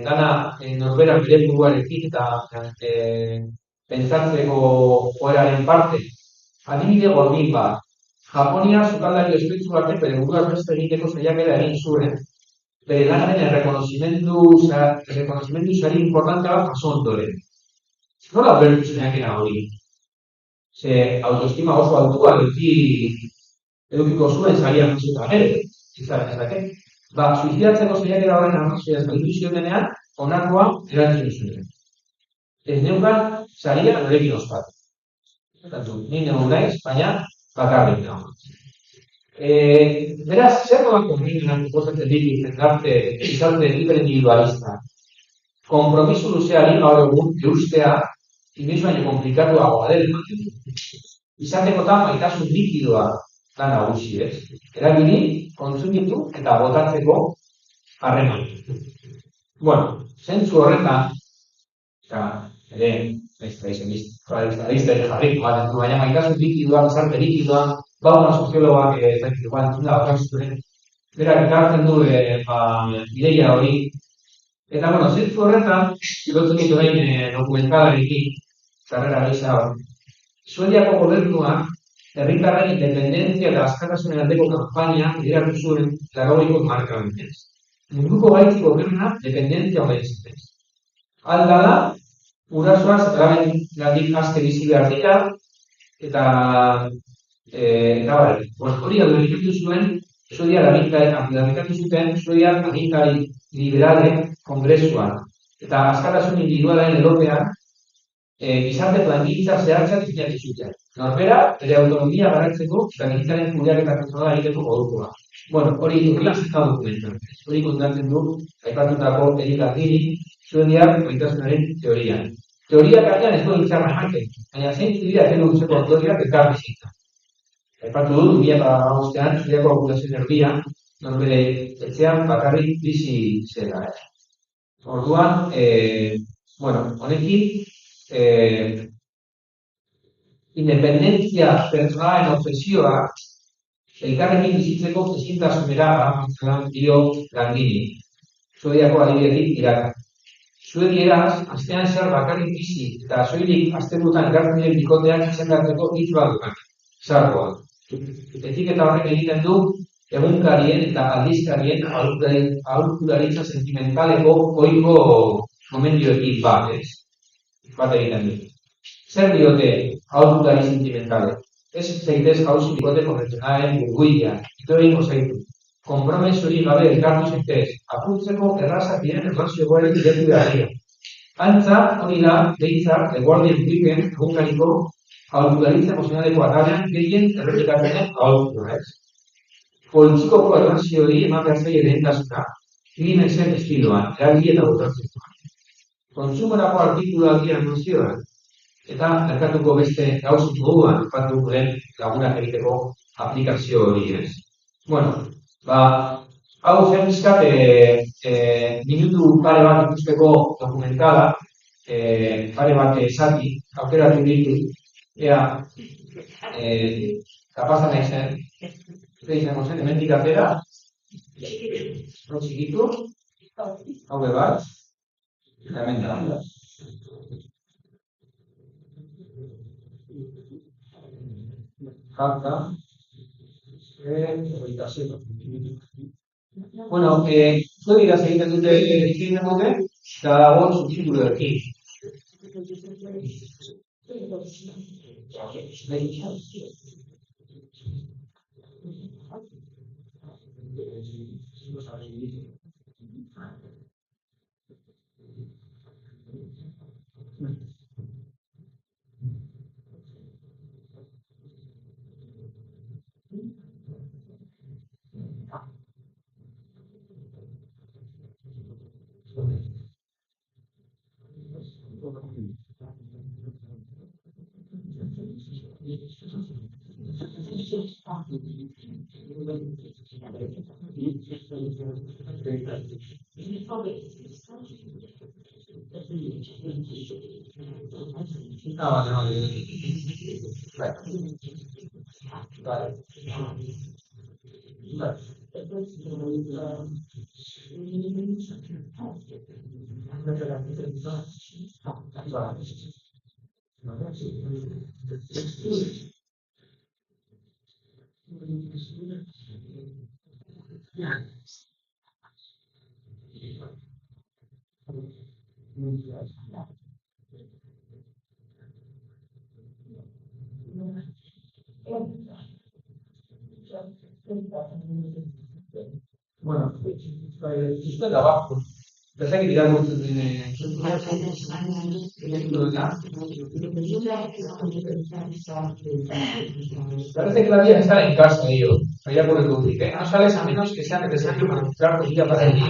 dana norbera bere buruarekin eta pentsatzeko joeraren parte. Adibide gordin bat, Japonia sukaldari ospetsu batek bere buruaz beste egiteko saiakera egin zuen, bere lanaren errekonozimendu sari importante bat jaso ondoren. Nola ulertu saiakera hori? Ze autoestima oso altua edukiko zuen saria jasota gero, izan ezake. Suizidatzeko saiakera horren arrazoia galdu ziotenean, honakoa erantzun zuen. Ez neukan saria norekin ospatu. Ni negun naiz, baina bakarrik nago. Beraz, zer nolako minan proposatzen ditu jendarte izate hiperindividualista? Konpromiso luzeari gaur egun eustea inoiz baino komplikatuagoa dela. Izatekotan maitasun likidoa da nagusi, erabili, kontsumitu eta botatzeko harreman. Bueno, zentzu horretan, eta ere, baina maitasun likidoa, gizarte likidoa, bauna soziologoak berak ekartzen du ideia hori. Eta, bueno, zentzu horretan, lotzen ditu behin dokumentalarekin, karrera gisa hor. Suediako gobernuak herritarren independentzia eta askatasunen aldeko kanpaina lideratu zuen 80ko markadan. Munduko gaitzi gobernuak dependentzia omentzen. Alda da, gurasoak zergatik aske bizi behar dira, eta hori aldarrikatu zuen, Suediar aldarrikatu zuten Suediar agintari liberalen kongresuan. Eta askatasun individualaren eropean, gizarte plangintza zehatzak izan zuten. Norbera, bere autonomia garatzeko, plangintzaren kudeaketa pertsonala egiteko modukoa. Bueno, hori horrela zeta dokumentan. Hori kontatzen du, aipatutako Erik Ardini, Suediar maitasunaren teorian. Teoria kailan ez du intzarra ematen, baina zeintzu dira elutzeko ondorioak ekar bizitza. Aipatu dut, 2005an, Suediako populazioen erdia, norbere etxean bakarrik bizi zela. Orduan, honekin, independentzia pertsonalen obsesioa elkarrekin bizitzeko ezintasunera aramatzean dio Landini. Suediako adibidetik iraka. Suedieraz, astean zer bakarrik bizi eta soilik astebutan ekartzen diren bikoteak izendatzeko hitz badukan. Sarkoa. Etiketa horrek egiten du egunkarien eta aldizkarien aholkularitza sentimentaleko ohiko gomendioekin bat egiten du. Zer diote aholkulari sentimentale? Ez zaitez jauzi bikote konbentzionalen burguila, ito egingo zaitu. Konpromesori gabe elkartu zaitez, apurtzeko errazak diren erlazio goaren direktu beharria. Antza, hori da, behitzak, The Guardian Weekend, egunkariko aholkularitza emozionaleko atalean gehien errepikatenen aholkula, Politxikoko erlazio hori eman behar zaila lehentasuna, krimenzen estiloan, erabili eta botatzeko. Kontsumorako artikulua dira nozioan, eta merkatuko beste gauzit moduan ipatuko den lagunak egiteko aplikazio hori ez. Bueno, hau zen bizkat minutu pare bat ikusteko dokumentala, pare bat esati, aukeratu ditu, ea, kapazan naizen, izango zen, hemendik atera, txikitu, hau bat, eta hemen da. Jata, hogeita zero. Bueno, zuediraz egiten dute egiten dute, eta dago subtituloekin. No, vale, vale. Vale. Bueno, esto es abajo. Pensé que tirar mucho de... Parece que la vida está en casa, yo. Allá por el público. No sales a menos que sea necesario para mostrar comida para el día.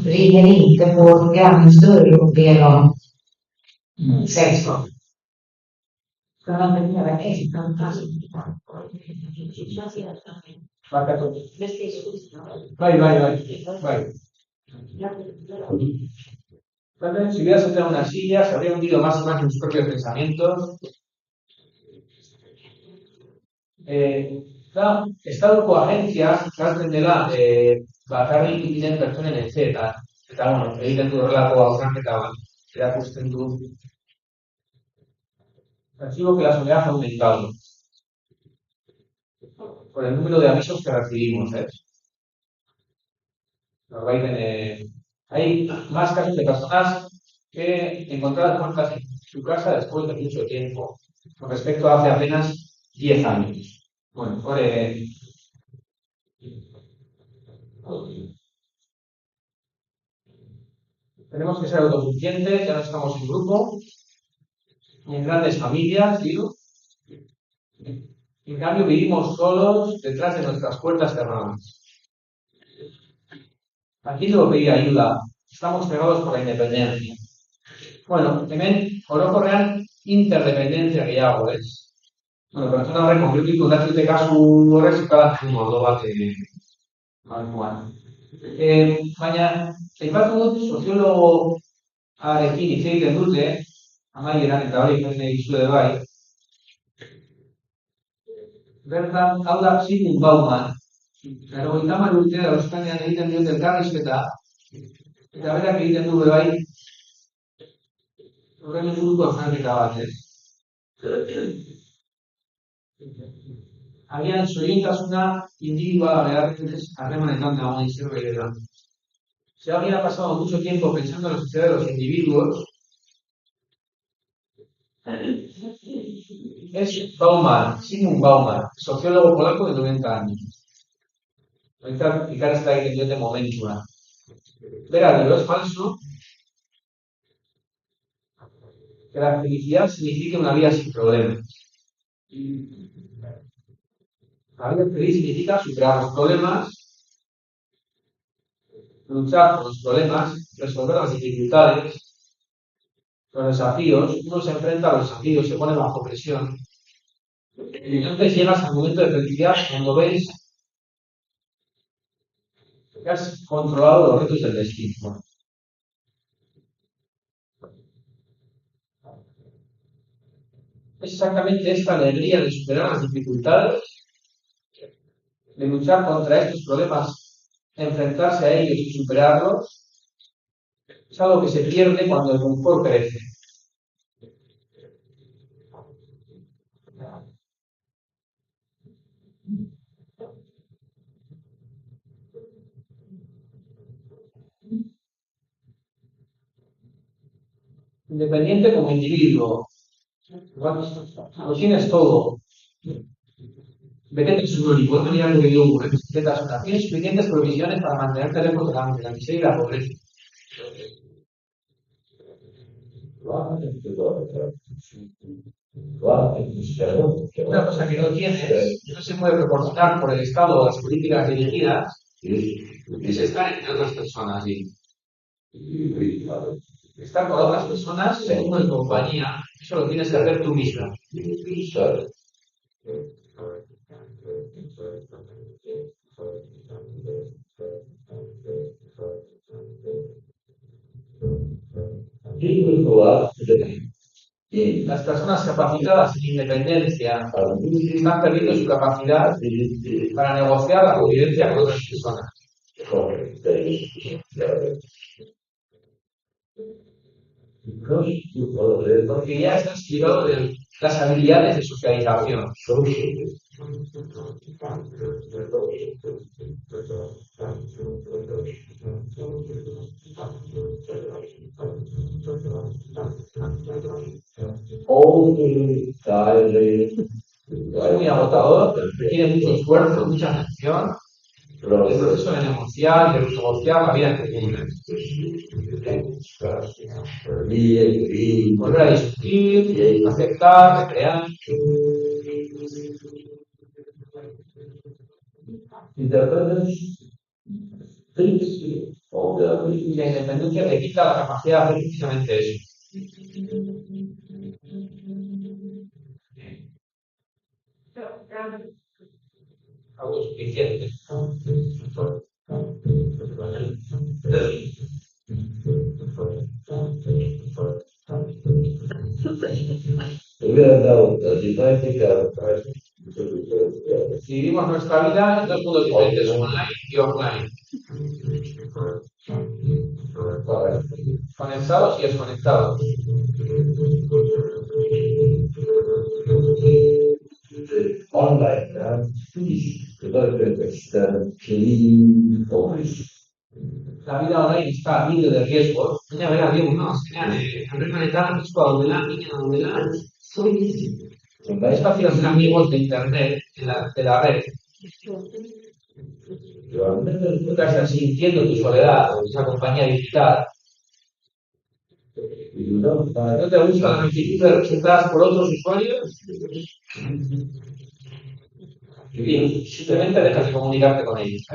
Ringer inte på grannsdörr och ber om sällskap. Ska man behöva äta fast? Marca todo. Vai. Vale, si hubieras sentado en una silla, se habría hundido más y más en sus propios pensamientos. Estado koagentzia jartzen dela bakarrik diren pertsonen etxeetan. Eta, bueno, egiten du horrelako hausnarketa erakusten du. Percibo que la soledad ha aumentado por el número de avisos que recibimos, hay más casos de personas que encontraron muertas en su casa después de mucho tiempo, con respecto a hace apenas 10 años. Bueno, tenemos que ser autosuficientes, ya no estamos en grupo, ni en grandes familias, digo. En cambio, vivimos solos detrás de nuestras puertas cerradas. Aquí debo pedir ayuda. Estamos pegados por la independencia. Bueno, hemen orokorrean interdependentzia gehiago, ez? Bueno, pertsona horrek konfliktu dute kasu horrek zikala modo bat malkoan. Baina, aipatu dut soziologoarekin hitz egiten dute, amaieran eta hori ikusten dizue bai. Bertan, hau da Zygmunt Bauman, 80 urte Euskanian egiten diote elkarrizketa, eta berak egiten du bai, horren inguruko hausnarketa bat, Agian soilintasuna individuala beharrez harremanetan dagoen zerbait da. Si alguien ha pasado mucho tiempo pensando en la sociedad de los individuos, es Bauman, Zygmunt Bauman, sociólogo polaco de 90 años. Voy a explicar esta idea de momentua. Verá, es falso que la felicidad signifique una vida sin problemas. La vida feliz significa superar los problemas, luchar por los problemas, resolver las dificultades, los desafíos. Uno se enfrenta a los desafíos, se pone bajo presión. Y entonces llegas al momento de felicidad cuando ves que has controlado los retos del destino. Es exactamente esta alegría de superar las dificultades, de luchar contra estos problemas, enfrentarse a ellos y superarlos, es algo que se pierde cuando el confort crece. Independiente como individuo, lo tienes todo. Vete seguro y puedes mirar lo que digo, tienes suficientes provisiones para mantenerte lejos de la miseria y la pobreza. Una cosa que no tienes, no se puede proporcionar por el Estado o las políticas dirigidas, es estar entre otras personas. estar con otras personas según en compañía, eso lo tienes que hacer tú mismo. Las personas capacitadas en independencia están perdiendo su capacidad para negociar la convivencia con otras personas. Porque ya estás privado de las habilidades de socialización. Es muy agotador, requiere mucho esfuerzo, mucha atención. El proceso de negociar y de negociar la vida en común. Volver a discutir, aceptar, crear. Y la independencia te quita la capacidad de hacer precisamente eso. Algo suficiente. Dividimos nuestra vida en dos mundos diferentes, online y offline. Conectados y desconectados. La vida online está libre de riesgos. Ya verá, Diego, no, es fácil hacer amigos de internet, de la red. Tú estás sintiendo tu soledad, esa compañía digital. ¿No te gusta las actitudes representadas por otros usuarios? Y simplemente dejas de comunicarte con ellos.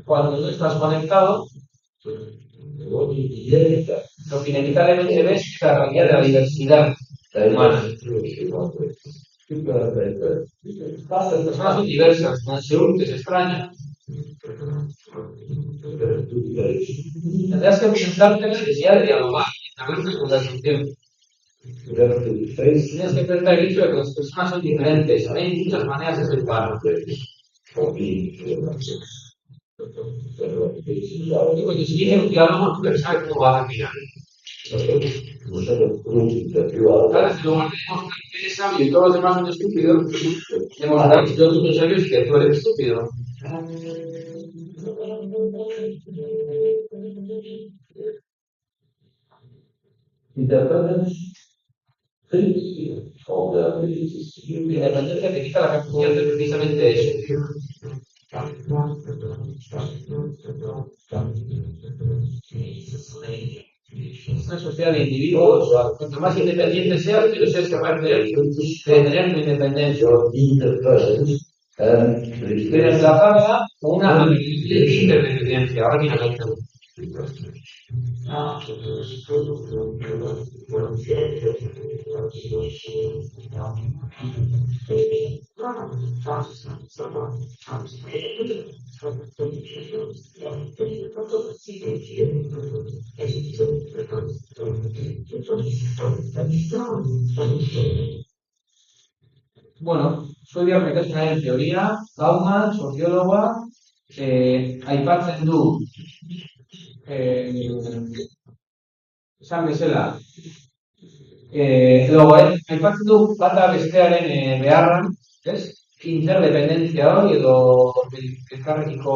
Cuando no estás conectado, lo que inevitablemente ves es la realidad de la diversidad humana. Las personas son diversas, transeúntes, extrañas. Tendrás que presentarte la necesidad de dialogar y establecer conversación. Tienes que enfrentar el hecho de que las personas son diferentes, hay muchas maneras de ser humanos. Y cuando se dice un diálogo, tú sabes cómo va a terminar. Ahora, si luego tenemos que eres sabio y todos los demás son estúpidos, demostrar que todos son sabios y que tú eres estúpido. La independencia te quita la capacidad de hacer precisamente eso. Una sociedad de individuos, cuanto más independiente seas, menos seas capaz de tener tu independencia. De reemplazarla con una interdependencia. Ahora viene la otra. Bueno, soy de aplicación en teoría, Bauman, socióloga, Aipar Zendu, San Mesela. Aipar Zendu bata bestearen beharran, ez? Interdependentzia hori edo elkarrekiko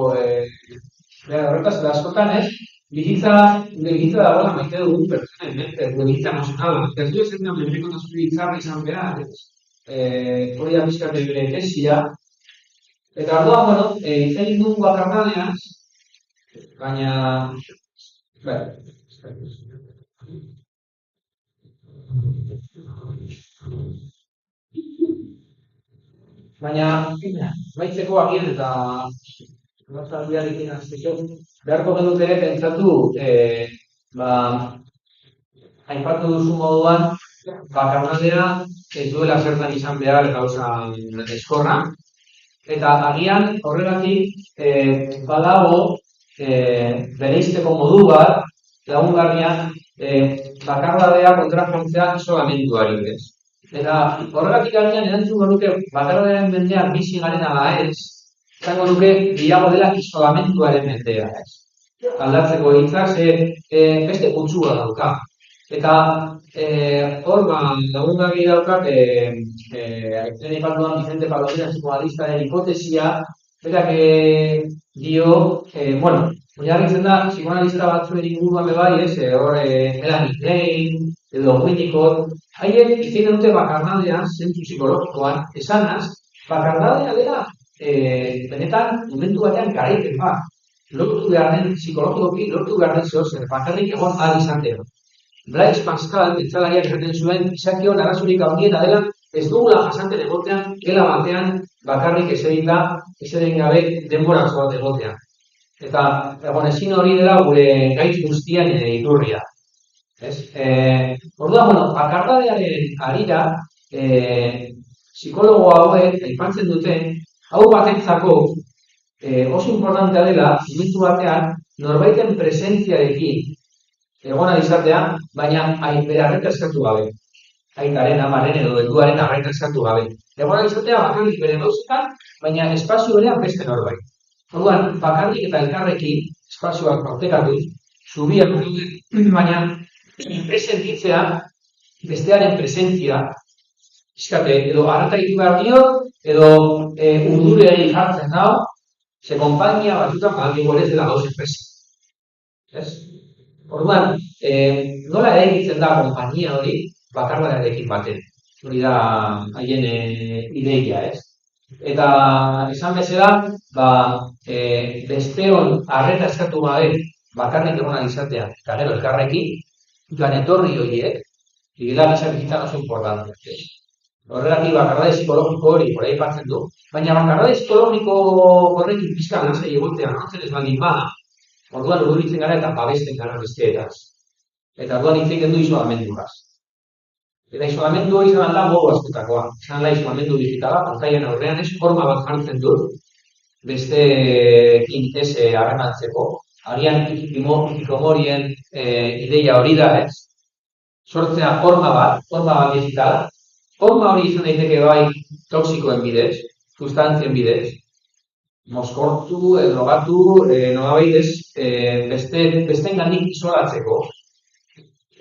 behar horretaz, eta askotan ez, bizitza dagoela maite dugun pertsonen mente, bizitza emozionala. Ez du ezen da, menpekotasun bizarra izan behar, ez? Hori da bizkate bere tesia. Eta orduan, bueno, hitz egin dugu bakardanean, baina... Baina, baitzeko agian eta nostalgiarekin hasteko, beharko genuke ere pentsatu, aipatu duzu moduan, bakardadeak ez duela zertan izan behar gauza eskorra, eta agian horregatik badago bereizteko modu bat, lagungarrian bakardadea kontrajontzea isolamenduari ez. Eta horregatik agian erantzungo nuke bakardadearen mendean bizi garen ala ez, izango nuke gehiago dela isolamenduaren mendea ez. Aldatzeko hitzak beste kutsua dauka. Eta hor lagungarri daukat lehen aipatuan Vicente Palomino psikoanalistaren hipotesia, berak dio, oinarritzen da psikoanalista batzuen inguruan bai, hor Melanie Klein edo Winnicott, haiek hitz egiten dute bakardadean, zentzu psikologikoan, esanaz, bakardadea dela benetan momentu batean garaipen bat. Lortu behar den psikologikoki, lortu behar den zehozer, bakarrik egon ahal izatea. Blaise Pascal, pentsagaiak esaten zuen, izakion arazorik handiena dela, ez dugula jasanten egotean, gela batean, bakarrik eseren gabe denbora oso bat egotean. Eta ezin hori dela gure gaitz guztien iturria. Orduan, bakardadearen harira, psikologo hauek aipatzen dute, hau batentzako oso importantea dela, momentu batean, norbaiten presentziarekin egona izatea, baina bere arreta eskatu gabe. Aitaren, amaren edo helduaren arreta eskatu gabe. Egona izatea bakarrik bere gauzetan, baina espazio berean beste norbait. Orduan, bakarrik eta elkarrekin espazioak partekatu, zubiak baina presentitzea, bestearen presentzia, edo arreta ditu behar dio, edo urdureari jartzen dago, ze konpainia batzutan baldigo ez dela gauzen presa. Orduan, nola eraikitzen da konpainia hori bakardadearekin baten. Hori da haien ideia, ez? Eta esan bezala, besteon arreta eskatu gabe bakarrik egona izatea, eta gero elkarrekin, joan etorri horiek, digela bizitzan oso importante. Horregatik bakardade psikologiko hori por ahí partzen du, baina bakardade psikologiko horrekin pizkan lasai egotea, nortzen ez baldin bada, orduan urduritzen gara eta babesten gara besteetaz. Eta orduan hitz egiten du isolamenduaz. Eta isolamendu hori izan da modu askotakoa. Izan da isolamendu digitala, pantailan aurrean ez forma bat jartzen du, besteekin ez harremantzeko. Agian hikikomorien ideia hori da ez. Sortzea forma bat digitala. Forma hori izan daiteke bai toksikoen bidez, sustantzien bidez, mozkortu, drogatu, nolabait ez, besteengandik isolatzeko.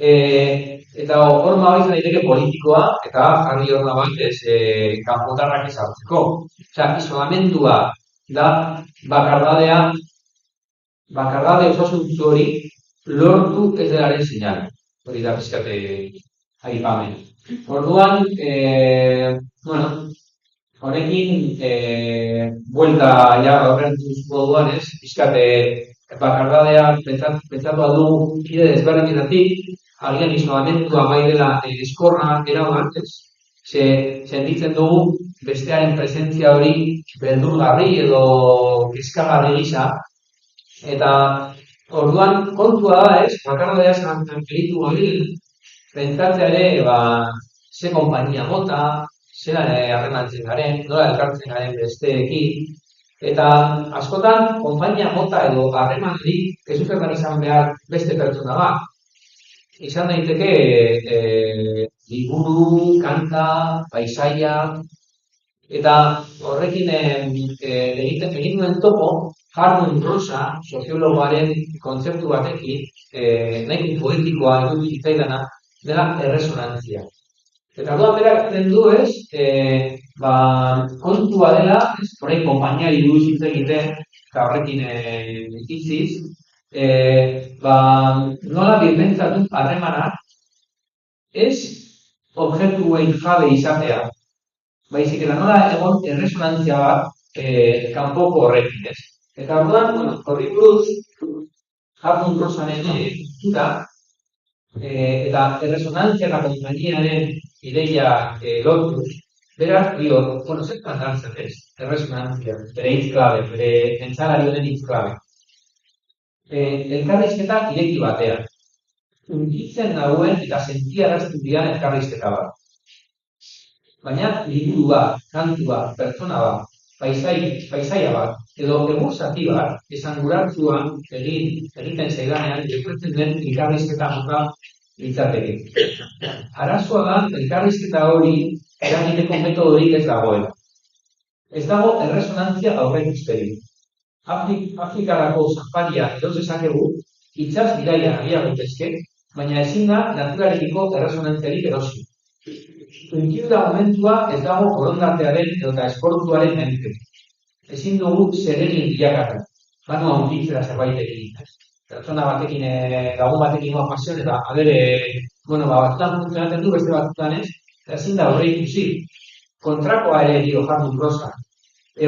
Eta horma hori izan daiteke politikoa, eta jarri horma bat ez, kanpotarrak ezartzeko. Osea, isolamendua da bakardade osasuntzu hori lortu ez delaren sinal. Hori da pizkate aipamen. Orduan, honekin, buelta horren duzko duan ez, pizkate bakardadea pentsatu aldu kide desberdinetatik, agian isolamentua bai dela eskorra erabat ez, sentitzen dugu bestearen presentzia hori beldurgarri edo kezkagarri gisa, eta orduan kontua da ez, bakardadea zankeritu hori, pentsatzea ere, ze konpainia mota, zelan harremantzen garen, nola elkartzen garen besteekin, eta askotan, konpainia mota edo harremanetik ez zuzertan izan behar beste pertsona bat. Izan daiteke liburu, kanta, paisaia, eta horrekin egin duen topo, Harmon Rosa, soziologoaren kontzeptu batekin, nahi poetikoa edo zitzaidana, dela erresonantzia. Eta orduan berak du ez, kontua dela, horrein konpainia iruduz hitz egiten, eta horrekin itziz, nola birpentsatu harremanak, ez objektuen jabe izatea, baizik eta nola egon erresonantzia bat kanpoko horrekin ez. Eta orduan, horri buruz, Harmon Rosaren kultura, eta erresonantzia eta konpainiaren ideia lortuz, Beraz, dio, bueno, zertan hartzen ez, erresonantzia, bere hitz klabe, bere entsalari honen hitz klabe. Elkarrizketa ireki batean. Hunkitzen dauen eta sentiarazten dian elkarrizketa bat. Baina liburu bat, kantu bat, pertsona bat, paisaia bat, edo egur zati bat, esanguratsuan egiten zaidanean, gertatzen den elkarrizketa mota litzateke. Arazoa da, elkarrizketa hori eragiteko metodorik ez dagoela. Ez dago erresonantzia aurreikusterik. Afrikarako safaria edo dezakegu, itsas bidaia abiago daitezke, baina ezin da naturarekiko erresonantziarik erosi. Inkiduda momentua ez dago borondatearen edota esportuaren menpe. Ezin dugu zeregin bilakatu. Banoa hunditzera zerbaitekin. Pertsona batekin, lagun batekin pasioan eta adere, batzutan funtzionatzen du, beste batzutan ez, eta ezin da horre ikusi. Kontrakoa ere dio jardun prosa.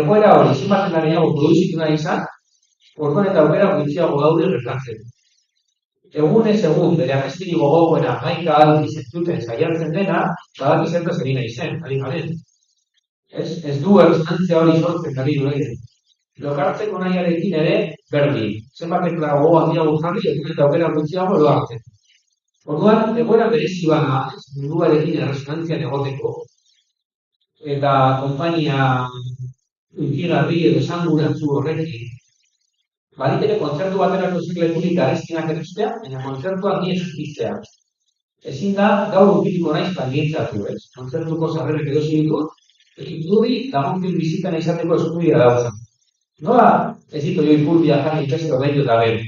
Egoera hori, zinbatzen da gehiago produzitu nahi izan, orduan eta aukera gutxiago daude gertatzen. Egunez egun, bere amestiri gogokoena maika aldiz entzuten saiatzen dena, badaki zertaz egin nahi zen, adibaren. Ez du erresonantzia hori sortzen gari duela. Lokartzeko nahiarekin ere, berdin. Zenbatek da gogo handiago jarri, egun eta aukera gutxiago edo arte. Orduan, egoera berezi bana, munduarekin erresonantzian egoteko. Eta konpainia unkigarri edo esanguratsu horrekin, baliteke kontzertu baterako ziklekurik garestinak erostea, baina kontzertuak ni existitzea. Ezin da, gaur ukituko naiz plangintzatu, ez? Kontzertuko sarrerek edosi ditut, iturri dagokion bizitan izateko eskubidea dauzan. Nola ez ditu joi pulpia jarri beste ordaindu eta gero?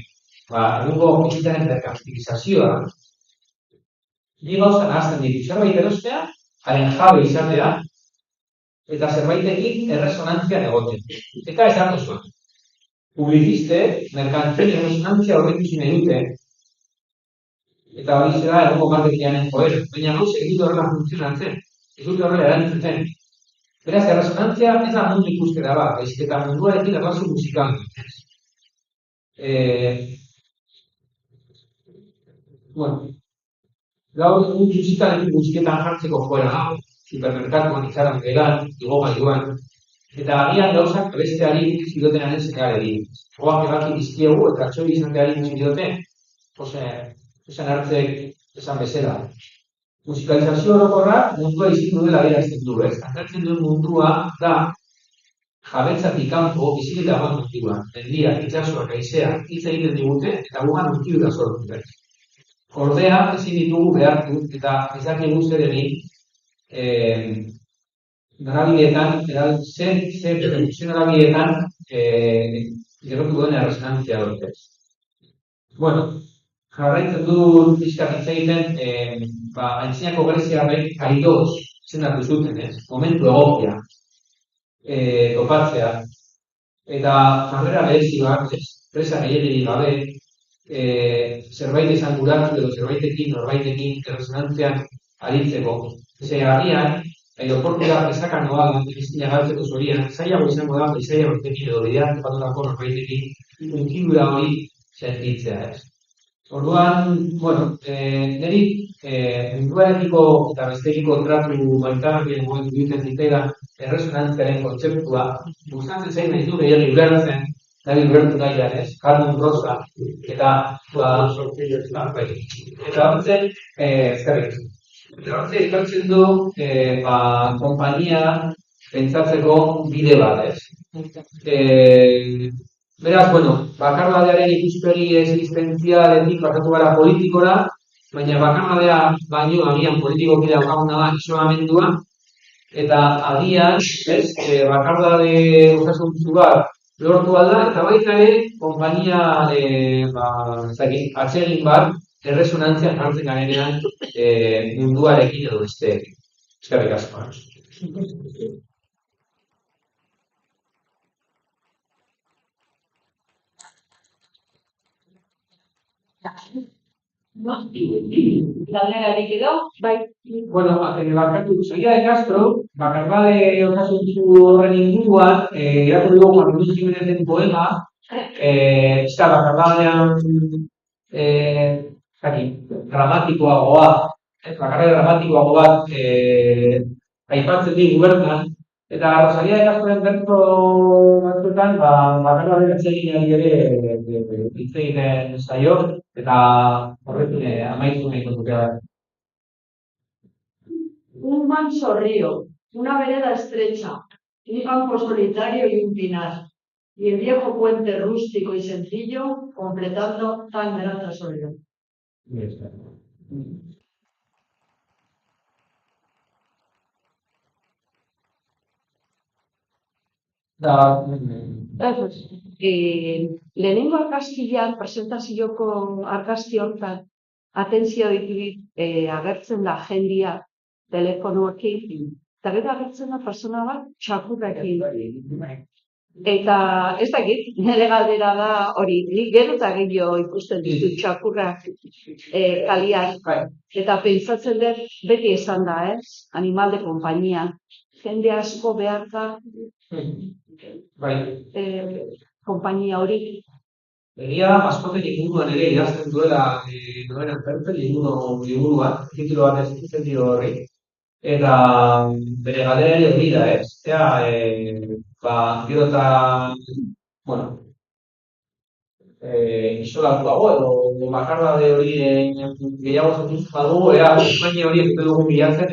Egungo bizitaren merkantilizazioa, ni gauzan hasten ditu, zerbait erostea, haren jabe izatea, eta zerbaitekin erresonantzian egoten. Eta ez hartu zuen. Publiziste, merkantzien erresonantzia horrekusi nahi dute, eta hori zera egungo marketinganen joera, baina gauzek ez dute horrela funtzionatzen, ez dute horrela erantzuten. Beraz, erresonantzia ez da mundu ikustera bat, baizik eta munduarekin erlazio musikal. Gaur egun musikalekin musiketan jartzeko joera dago, supermerkatuan itxaran gelan, igogailuan, eta agian gauzak besteari zidotenaren zenare egin. Goak ebaki dizkiegu eta txoi izateari zidoten, esan hartzek esan bezala. Musikalizazio orokorrak mundua izitu dela adierazten du, ez? Antatzen duen mundua da jabetzatik kanpo biziketa bat mundua. Mendiak, itxasoak, haizeak, hitz egiten digute eta gugan urkidu da sortu, ez? Ordea, ezin ditugu behartu eta ezakigu zer egin norabideetan, ze norabideetan gerotu duen erresonantzia dut. Jarraitzen du pixkat hitz egiten, antzinako greziarrek kaidos izendatu zuten, momentu egokia topatzea. Eta jarrera berezi bat, presa gehiagirik gabe, zerbait esanguratu edo zerbaitekin, norbaitekin erresonantzian aritzeko. Agian, aireportura presaka noa Kristina galtzeko zorian, zailago izango da, izaila hortekin edo bidean topatutako norbaitekin unkidura hori sentitzea, ez. Orduan, niri munduarekiko eta bestekiko tratu maitarrien momentu duten zitaidan erresonantziaren kontzeptua gustatzen zain nahi du gehiagik ulertzen, nahi ulertu nahian, ez? Jardun prosa eta hortzen, ezkerrik. Eta hortzen ikartzen du konpainia pentsatzeko bide bat, ez? Beraz, bakardadearen ikuspegi existentzialetik pasatu gara politikora, baina bakardadea baino agian politikoki daukaguna da isolamendua, eta agian, bakardade osasuntsu bat lortu alda, eta baita ere, konpainia atsegin bat, erresonantzian jartzen garenean munduarekin edo besteekin. Eskerrik asko. Galderarik edo? Bai. Barkatu, Saia de Castro, bakardade osasuntsu horren inguruan, irakurri dugu Martínez Jiménezen poema, bakardadean dramatikoagoa, bakardade dramatikoago bat aipatzen digu bertan, eta Rosalia de Castroren bertso batzuetan, bakarra dela egin ere hitz egiten zaio, eta horrekin amaitu nahi kontutea. Un manso río, una vereda estrecha, un campo solitario y un pinar, y el viejo puente rústico y sencillo completando tan grata soledad. Lehenengo argazkian, presentazioko argazki hortan, atentzio agertzen da jendia telefonoekin, eta gero agertzen da persona bat txakurrekin. Eta ez dakit, nire galdera da hori, nik gero eta gehiago ikusten ditut txakurrak kalian. Eta pentsatzen dut, beti esan da, animal de kompainia. Jende asko behar da kompainia hori. Egia da, maskoten inguruan ere idazten duela Noenan Perpel, liburu bat, titulu bat ez ditzen dio horri. Eta bere galdera hori da, gero eta, isolatuago edo bakardade hori gehiago zentutzen badugu, kompainia hori egiten dugun bilatzen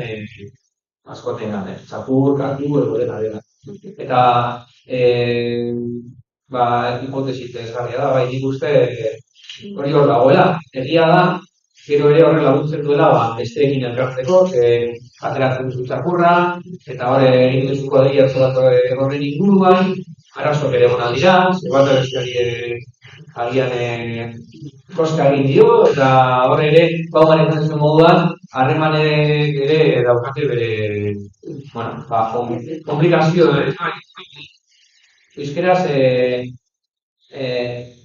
maskotengan, txapur, kartu, edo dena. Eta hipotesi interesgarria da, nik uste hori hor dagoela. Egia da, gero ere horre laguntzen duela besteekin elkartzeko, ateratzen duzu txakurra, eta hor egin duzuko adia horren inguruan, arazoak ere gona dira, bat besteari agian koska egin dio, eta hor ere, garen zen moduan, harremanek ere daukate bere, komplikazio, euskeraz,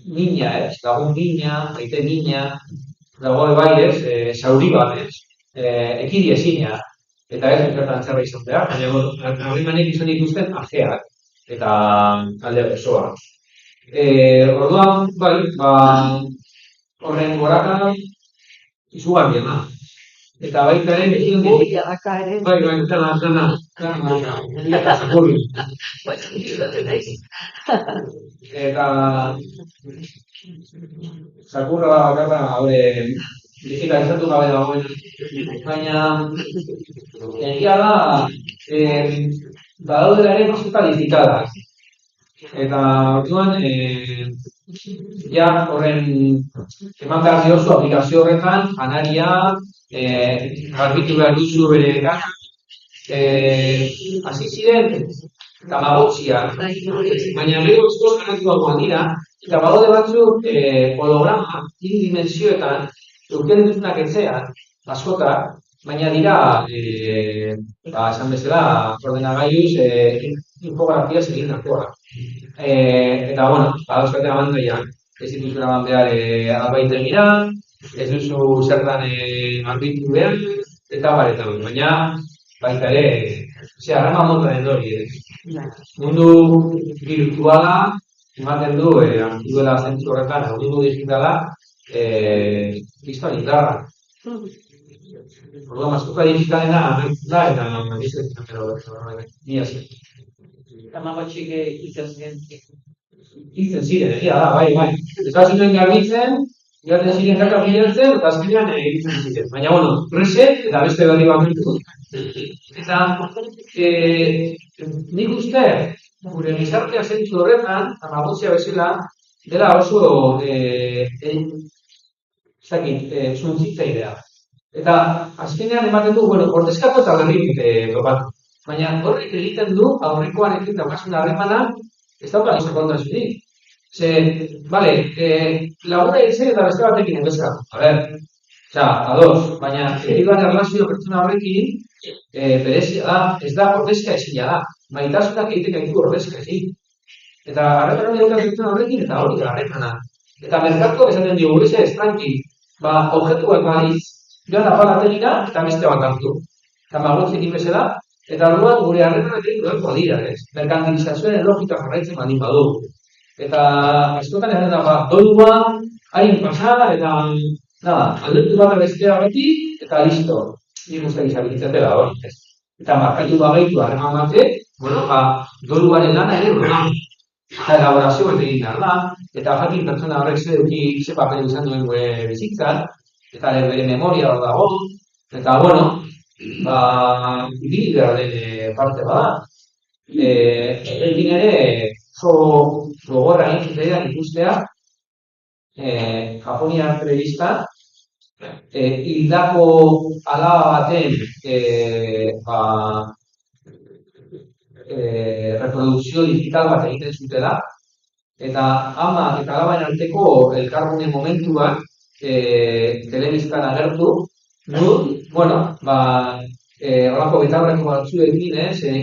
niña, lagun niña, aite niña, dago bai, zauri bat, ekidi ezina, eta ez enkertan txarra izan behar, baina harremanek izan ikusten ajeak, eta alde osoa. Orduan, horren goraka izugarria da. Eta baita ere, eta zakurra bakarra digitalizatu gabe dagoen, baina egia da, badaudela ere maskuta digitalak. Eta orduan, horren eman behar diozu aplikazio horretan, janaria, garbitu behar duzu bere gana, hasi ziren tamagotxiak, baina gero oskoz garatuagoan dira, eta badaude batzuk holograma, hiru dimensioetan, euken duzunak etxean, maskotak, baina dira, esan bezala, ordenagailuz, infografiaz egin dakoa. Eta, badauzkaten abantaiak, ez dituzu eraman behar albaiten gira, ez duzu zertan arbitu behar, eta baina baita ere, harreman mota den hori. Mundu virtuala, ematen du, duela zentzu horretan, mundu digitala, biztan indarra. Orduan, maskoka digitalena agertzen da, eta nire zen. Tamagotxik Itzen ziren, egia da, bai. Ez da zituen garbitzen, gaten ziren kakak bilatzen, eta azkenean egiten ziren. Baina, reset eta beste berri bat mentu. Eta, nik uste, gure gizartea zentzu horretan, tamagotxia bezala, dela oso, zuntzitzailea. Eta, azkenean ematen du, ordezkatu eta berrik topatu. Baina, horrek egiten du, aurrekoarekin daukasun harremana, ez dauka nizko kontrazunik. Laguna hiltzen eta beste batekin enbezkatu. Ados, baina egituan erlazio pertsona horrekin, berezia da, ez da ordezka ezina da. Maitasunak egiten gaitu ordezka ezin. Eta harremana hori dauka pertsona horrekin, eta hori da harremana. Eta merkatuak esaten diogu, ez tranqui, objektuak badiz, joan apalategina eta beste bat hartu. Eta magotzekin bezala, eta orduan gure harremanak egin duelko dira, merkantilizazioen logika jarraitzen baldin badu. Eta askotan esaten da, dolua, hain pasa, eta aldertu bat bestea beti, eta listo. Nik uste gizabiltzen dela hori. eta markaitu bagaitu harreman batek, bueno, doluaren lana ere, eta elaborazio bat egin behar da, eta jakin pertsona horrek ze papel izan duen gure bizitzan, eta bere memoria hor dago, eta bueno, ibili behar den parte bada. Egin ere, oso gogorra egin zitzaidan ikustea, Japonian telebistan, hildako alaba baten reprodukzio digital bat egiten zutela, eta ama eta alabaen arteko elkargune momentuan telebistan agertu, bueno, horako betaurreko batzuekin,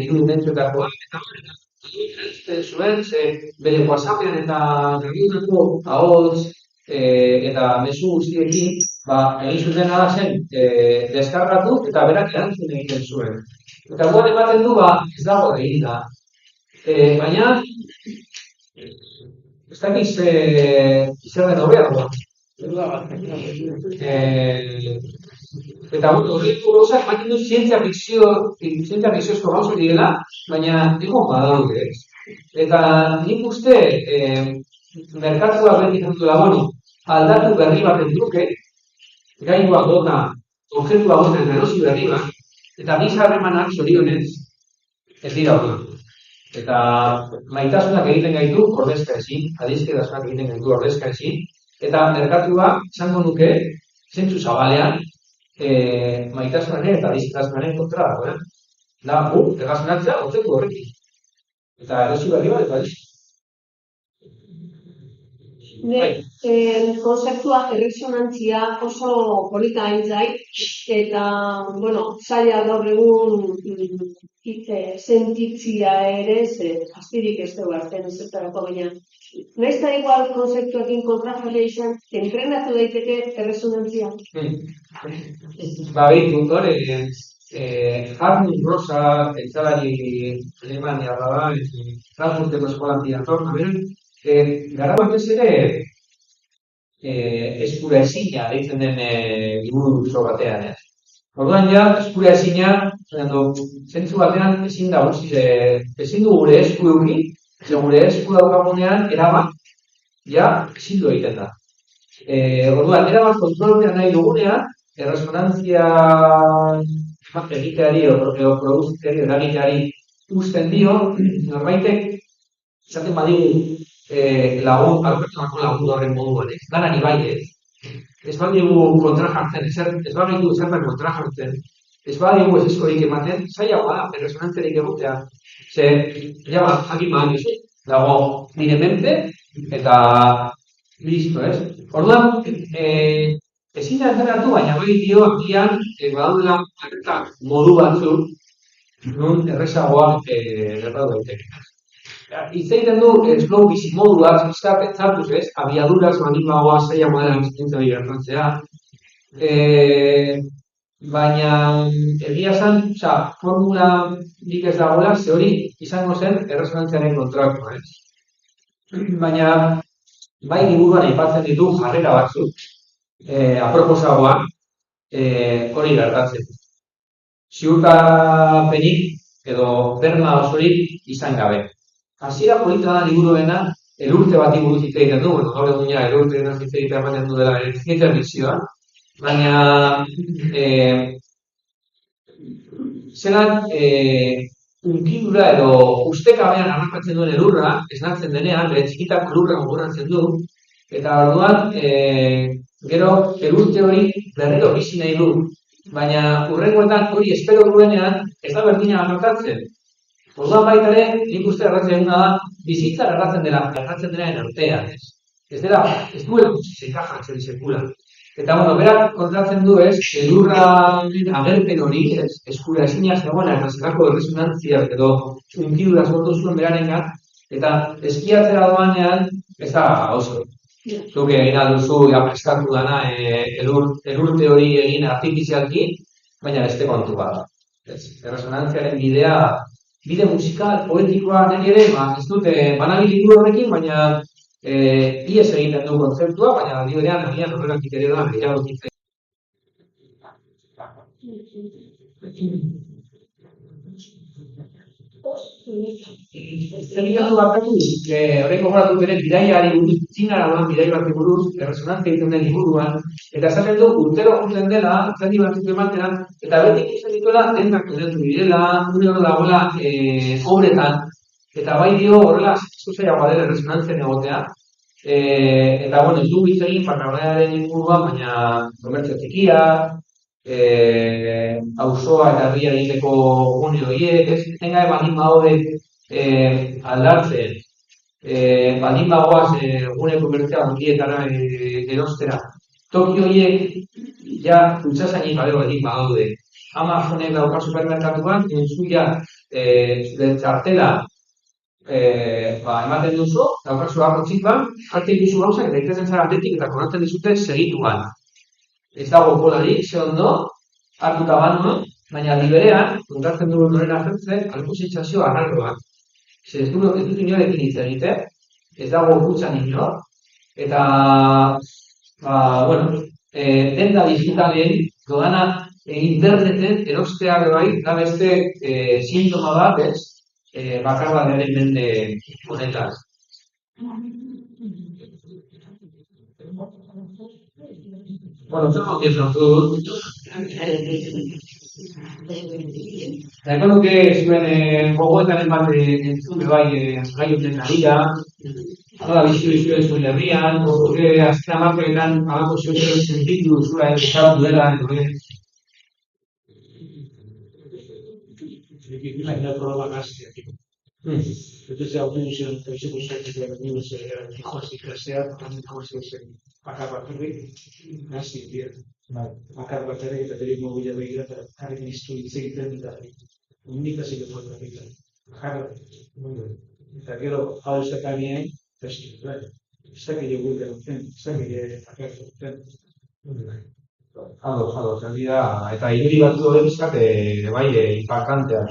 irudimentzuetakoa, eta zuen, bere WhatsAppean eta gabiotako ahots eta mezu guztiekin, egin zutena da zen, deskargatu eta berak erantzun egiten zuen. Eta guan ematen du, ez dago egin da. Baina, ez dakiz zer den hobea da. Eta horreko gauzak, ematen du zientzia fikziozko gauzak direla, baina egon badaude ez. Eta nik uste, merkatua betik duela, aldatu berri baten duke, gainua gota, objektua goten erosi berri bat, eta biz harremanak zorionez ez dira hori. Eta maitasunak egiten gaitu ordezka ezin, adizkedasunak egiten gaitu ordezka ezin, eta merkatua izango nuke, zentzu zabalean, maitasunaren eta adizkedasuaren kontra dago. Da, errazionatzea, objektu horrekin. Eta erosi berri bat, eta Konzeptua erresonantzia oso polita aintzai, eta, zaila gaur egun sentitzia ere, astirik ez dugu artean ezertarako baina. Naiz eta igual konzeptuakin kontrajarria izan, entrenatu daiteke erresonantzia? Behitu, Hartmut Rosa, eltzalari Alemania da, Frankfurteko eskolan diator, gara batez ere eskura ezina deitzen den liburu oso batean. Orduan eskura ezina, zentzu batean ezin da guztiz, ezin du gure esku eukin, gure esku daukagunean erabat, ezin du egiten da. Orduan, erabat kontrolpean nahi dugunean, erresonantzia egiteari o produziteari eragiteari usten dio, norbaitek izaten badigu alpertsonako lagun horren moduan, danari bai ez badigu kontra jartzen, ez badigu ezertan kontra jartzen, ez badigu ez eskorik ematen, zailagoa da, erresonantziarik egotea. Jakin badakizu, dago nire mente eta listo, ez? Orduan, ezin da entrenatu, baina bai dio agian badaudela modu batzuk nun errezagoak gertatu daiteke. Hitz egiten du slow bizi moduak, pentsatuz ez, abiaduraz manimagoa zaila modela bizitza hori gertatzea. Baina egia esan, formula nik ez dagoela, ze hori izango zen erresonantziaren kontrakoa, ez? Baina bai liburuan aipatzen ditu jarrera batzuk, aproposagoak, hori gertatzen. Ziurtapenik edo berma osorik izan gabe. Hasiera polita da liburuena, elurte bati buruz hitz egiten du, gaur egun elurte hitz egiten ematen du dela zientzia fikzioa, baina zelan unkidura edo ustekabean harrapatzen duen elurra, esnatzen denean, bere txikitako elurra gogorratzen du, eta orduan gero elurte hori berriro bizi nahi du, baina hurrengoetan hori espero duenean ez da berdina gertatzen. Orduan baita ere, nik uste erratzen eguna da, bizitza erratzen denaren artean, ez? Ez duela gutxi enkajatzen sekula. Eta, berak kontratzen du, ez, elurraren agerpen hori, eskura ezina zegoena, eta zelako erresonantzia edo unkidura sortu zuen berarengan, eta eskiatzera doanean, ez da oso. Zuk egin alduzu, prestatu dana, elurte hori egin artifizialki, baina beste kontu bat. Erresonantziaren bide musikal, poetikoa nire ere, ez dute banabil liburu horrekin, baina ies egiten du kontzeptua, baina liberean agian horrenak ere da, gehiago nintzen. Zer bilatu bakatu, horrein gogoratu bere bidaiari buruz, txinara doan bidai bati buruz, resonantzia egiten den inguruan, eta esaten du urtero joaten dela, zati batzuk ematean, eta beti ikusten dituela dendak konetu direla, une hori dagoela obretan, eta bai dio horrela zuzaiagoa dela resonantzien egotea, eta bueno, ez dugu hitz egin barrabarearen inguruan, baina komertzio txikia, auzoa eta herria egiteko gune horiek, ez tenga baldin badaude aldatzen, baldin bagoaz gune komertzial handietara erostera. Toki horiek ja kutsasainik gabe baldin badaude. Amazonek dauka supermerkatuan, zu ja zure txartela ematen duzu, daukazu akotzik bat, jartzen dizu gauzak eta itezen zara atetik eta konatzen dizute segituan. Ez dago polari, ze ondo, hartuta banua, baina liberean, kontatzen dugu norena jertzen, alko sentsazio arrarroak. Ez dut inorekin hitz egiten, ez dago gutxan inor, eta, bueno, denda digitalen, dodana interneten erostea bai, da beste sintoma bat, ez, bakardadearen mende honetaz. Bueno, tengo que Nahiko nuke zuen gogoetaren bat entzune bai gai honen harira, nola bizi zuen herrian, azken hamarkadetan halako zuen sentitu duzula ezabatu dela, Imagina prova gaztea. Entonces, autobusean, televisión que venimos hijos y clasear, también como se dice, bakar bakarrik, gazti, tío. Bakar bakarrik eta bere mobilia begira eta jarri iztu hitz egiten eta unik hasi dut egiten. Bakar, eta gero hau esakanien, esakile gure duten, esakile bakar duten. Jado, eta irudi batzu hori bai, impactantean.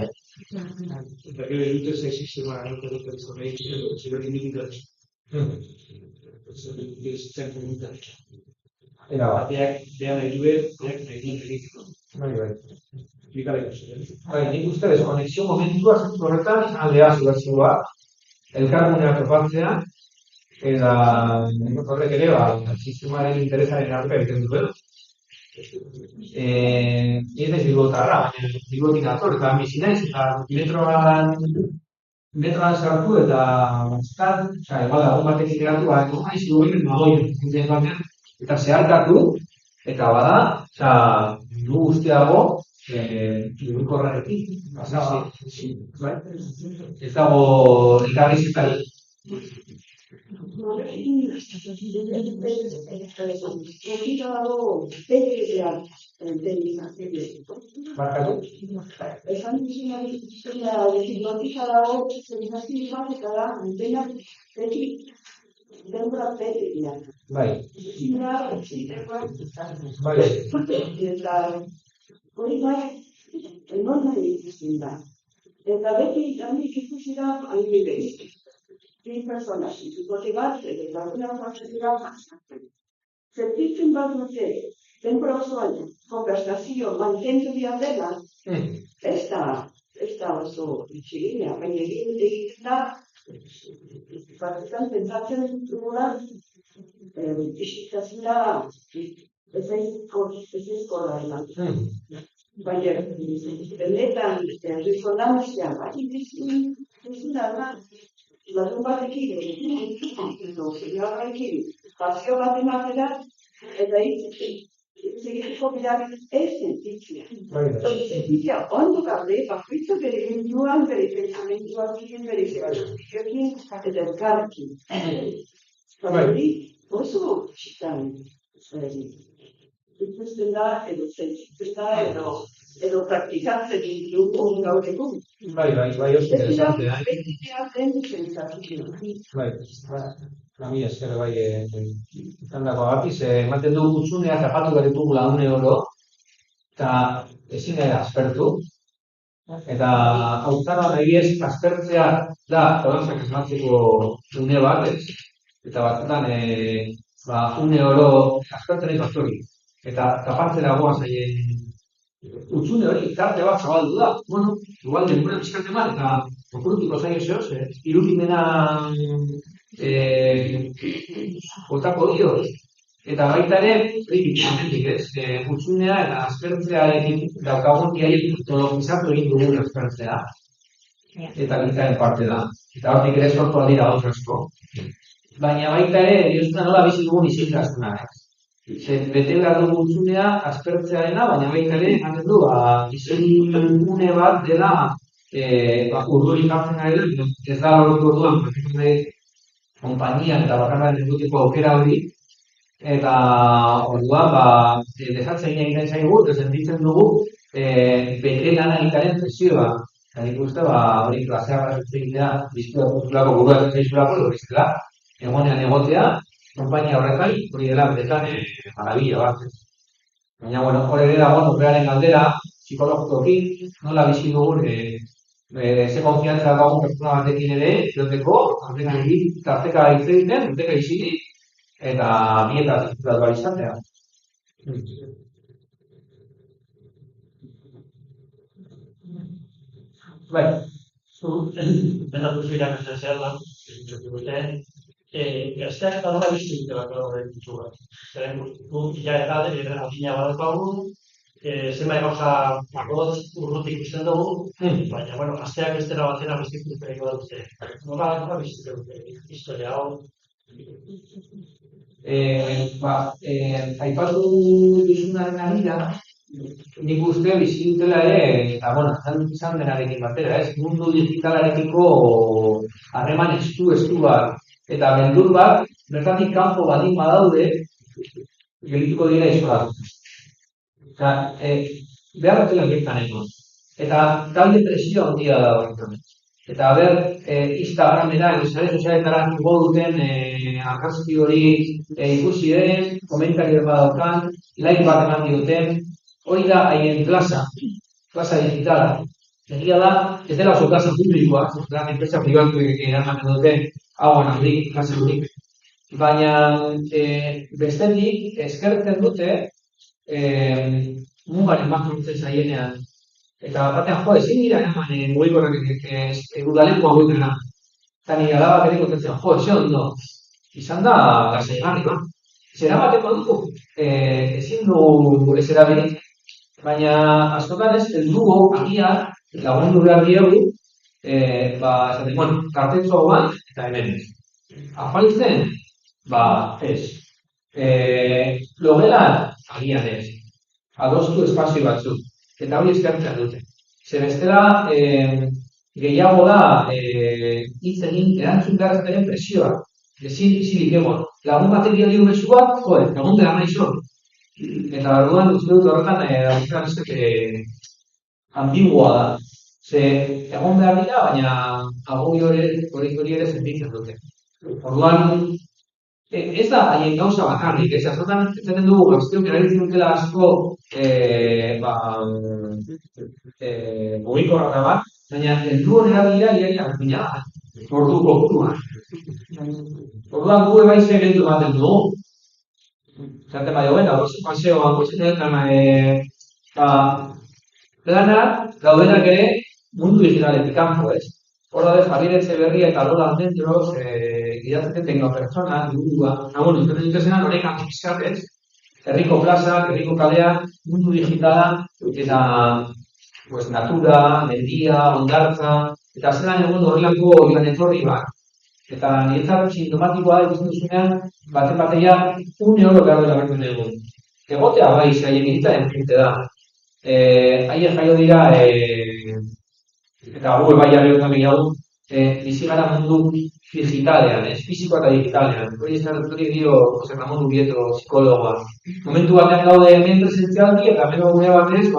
Eta gero dute ze sistema dute izanei, zure limitatuz. Zen komunitatuz. Bateak behar nahi duen, beak nahi duen egiteko. Nik uste ez, konexio momentua zentu horretan izan aldea zubazioa, elkargunea topatzea, eta horrek ere, sistemaren interesaren arpe egiten duen. Ez ez bilbotarra, baina bilbotik ator, eta bizinaiz, eta metroan sartu eta bazkan, igual lagun batek iteratu, haiz dugu nagoien, eta zeharkatu, eta bada, du guztiago, irukorrarekin. Ez dago elkarrizetan. Barkatu? Esan dizuna desigualdizia dago, zenizazio batekara, antenak beti denbora betegia. Bai. Zina, zitekoa, Bai. eta hori bai, enorme ikusten da. Eta beti handik ikusi da, adibidez. 3 personas, ikuste bat, eta una parte dira, zertitzen bat dute, denbora osoan, konvertsazio mantendu behar dela, ez da oso itxegina, baina egiten da, batzutan pentsatzen dugula, isikazioa ez ezkorra eman. Baina, benetan, resonantzia, bat izin da, lagun batekin, pasio bat ematera, eta egiteko behar ez sentitzea. Sentitzea ondo gabe, bakoitza bere genduan, bere pentsamentuak egin, bere zebaziokin, eta elkarrekin. Hori, oso txitan, ikusten da, edo sentitzen da, edo praktikatzen dugu gaur egun. Bai, oso interesante. Beti behar den sentsazioa. Bai, esker bai, izan dago batiz, ematen du gutxunea zapatu behar ditugu une oro, eta ezin gara aspertu. Eta hautaroan egiez, aspertzea da, holantzak esmatzeko une bat, eta batzutan une oro aspertzen ez batzori. Eta tapatzera goaz haien Hutsune hori, tarte bat zabaldu da. Bueno, igual denbora pixkat eman, eta okurtuko zaio zehoz, irudimena botako dio. Eta baita ere, kritik ez, hutsunea eta aspertzearekin daukagun diari mitologizatu egin dugun aspertzea. Eta giltzaren parte da. Eta hortik ere sortu aldira gauza asko. Baina baita ere, diozuta nola bizi dugun isiltasuna, bete behar dugu hutsunea aspertzearena, baina baita ere, ematen du, isilune bat dela urdurik hartzen garela, ez da lortu orduan, konpainian eta bakarren eguteko aukera hori, eta orduan, desatzen egiten zaigu, eta sentitzen dugu, bete lan egitaren presioa. Eta nik uste, hori klasea egitea, biztua kulturako burua zaizulako, edo biztela, egonean egotea, konpainia horretan, hori dela beretan marabila bat. Baina, bueno, hori ere dago, nuklearen galdera, psikologikoki, nola bizi dugun, ze konfiantza dago pertsona batekin ere, joteko, tarteka hitz egiten, tarteka isilik, eta bieta zirkulatu izatea. Bai. Benatu irakasle zela, gazteak eta nola biztu dutela horren ditxua. Zeren, ja adina badaukagu, zenbait gauza urrutik ikusten dugu, baina, bueno, gazteak ez dela batera biztu dutela dute. Nola biztu dute, historia hau. Aipatu duzunaren arira, nik uste bizi dutela ere, eta, bueno, izan denarekin batera, mundu digitalarekiko harreman estu bat, eta beldur bat, bertatik kanpo badin badaude, gelituko dira izolatu. Eta, behar dutela gertaneko. Eta, talde presio handia da horretan. Eta, Instagramera, sare sozialetara igo duten argazki hori ikusi den, komentario badaukan, like bat eman dioten, hori da haien plaza digitala. Egia da, ez dela oso plaza publikoa, enpresa pribatuek eramaten duten, hauan handik, plaza horik. Baina, bestetik, eskertzen dute, mugaren bat nortzen zaienean. Eta batean, ezin dira eman mugikorrak udalekoa goitena. Eta nire alabak ere kontentzen, ze ondo, izan da gazaigarri bat. Zera bateko dugu, ezin du ez erabilik, baina askotan ez, dugu agian, lagundu behar diegu, kartetzo bat, eta hemen. Afalitzen, ez. Logelan, agian ez. Adostu espazio batzuk. Eta hori eskertzen dute. Zer bestela, gehiago da, hitz egin erantzun behar zaren presioa. Ezin bizirik egon. Lagun batek dio mezu bat, lagun behar nahi zor. Eta orduan uste dut horretan, ambigua da. Ze egon behar dira, baina agobio hori ere sentitzen dute. Orduan, ez da haien gauza bakarrik, ez azotan ezaten dugu gazteok erabiltzen dutela asko mugikorra bat, baina helduon erabilia iaia berdina da, ordu kopuruan. Orduan gu bai segendu baten dugu. Zaten bai hoben, paseoan goizetan planak gaudenak ere mundu digitaletik kanpo, ez? Hor da Javier Etxeberria eta Lola Almendros gidatzen tengo pertsona, burua. Bueno, ez dut zenan horrek antizkatez, herriko plazak, herriko kaleak, mundu digitala, eta natura, mendia, ondartza, eta zelan egon horrelako joan etorri bat. Eta niretzat sintomatikoa ikusten duzunean, batean oro behar dela bertzen egun. Egotea bai, haien bizitaren pinte da. Haien jaio dira, eta gu bai jarriotan gehiago, bizi gara mundu digitalean, fizikoa eta digitalean. Hori ez dio Jose Ramon Ubieto psikologoa. Momentu batean gaude hemen presentzialki, eta hemen gure batez, ez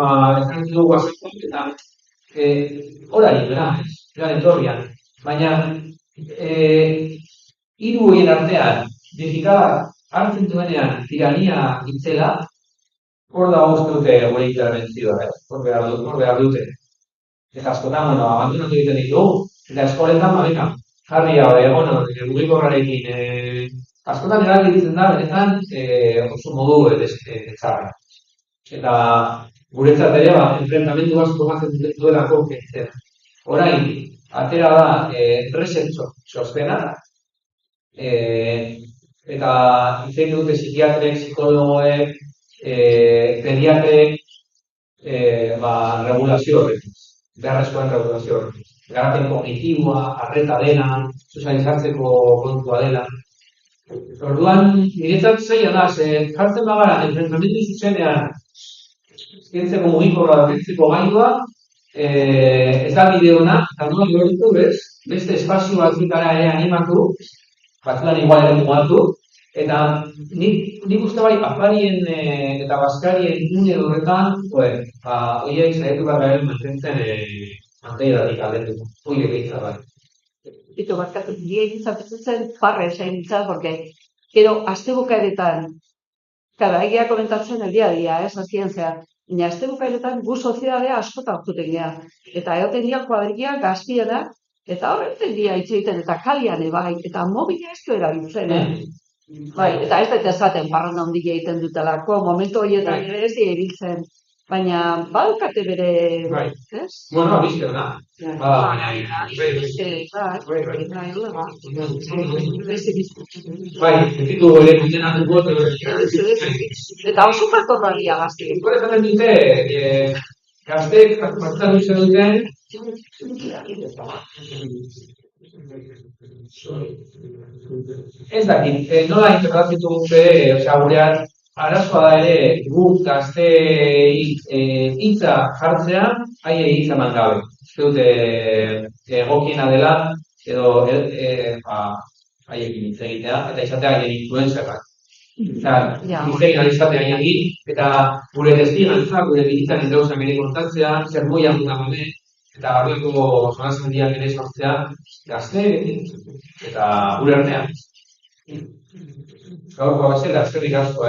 dugu guazetan, eta horari, bera etorrian. Baina, hiru horien artean, digitalak hartzen duenean tirania itzela, hor da uste dute gure interbentzioa, hor behar dute. Eta askotan, abandonatu egiten ditugu, eta eskoletan, jarri mugikorrarekin, askotan erabiltzen da, benetan, oso modu txarra. Eta guretzat ere, enfrentamendu asko ematen duelako kentzea. Orain, atera da resetxo txostena, eta hitz egin dute psikiatrek, psikologoek, pediatrek, regulazio horrekin, beharrezkoen regulazio horrekin. Garapen kognitiboa, arreta dela, sozializatzeko kontua dela. Orduan, niretzat zaila da, jartzen bagara, enfrentamendu zuzenean, zientzeko mugikorra kentzeko gailua, ez da bide ona, eta nola lortu beste espazio batzutara ere animatu, batzutan igual ere mugatu, eta nik uste bai, afarien eta bazkarien une horretan, horiek zaitu bat garen mantentzen anteidatik aldetu, horiek behitzat bai. Ito, barkatu, nire egitzatzen parre zain ditzat, porque, gero, azte bukaeretan, kada, egia komentatzen el día a día, azien zehar, baina azte bukaeretan gu soziedadea askotan juten gea, eta egoten dira kuadrilla gaztienak, eta horretzen dira itxeiten, eta kalian bai, eta mobila ez du erabiltzen, Bai, eta ez dut ezaten parranda handia egiten dutelako, momentu horietan ere ez dira ibiltzen. Baina, badukate bere, ez? Bueno, abizte, da. Bai, entitu ere guztienak dugu. Eta oso partorra dia gazte. Por esaten dute, gazteek batzutan duzen duten, ez dakit, nola interpretatzen dute, gurean, arazoa da ere, guk gazte hitza jartzea, haiei hitza eman gabe. Uste dute egokiena dela, edo haiekin hitz egitea, eta izatea haien influencerrak. Eta hitz egin alizatea haiekin, eta gure testigantza, gure bizitzaren gauzak ere kontatzea, zer moian dut gabe, eta horreko zonazandiak ere sortzea, gazteekin, eta gure artean. Gaurko bezala, eskerrik asko,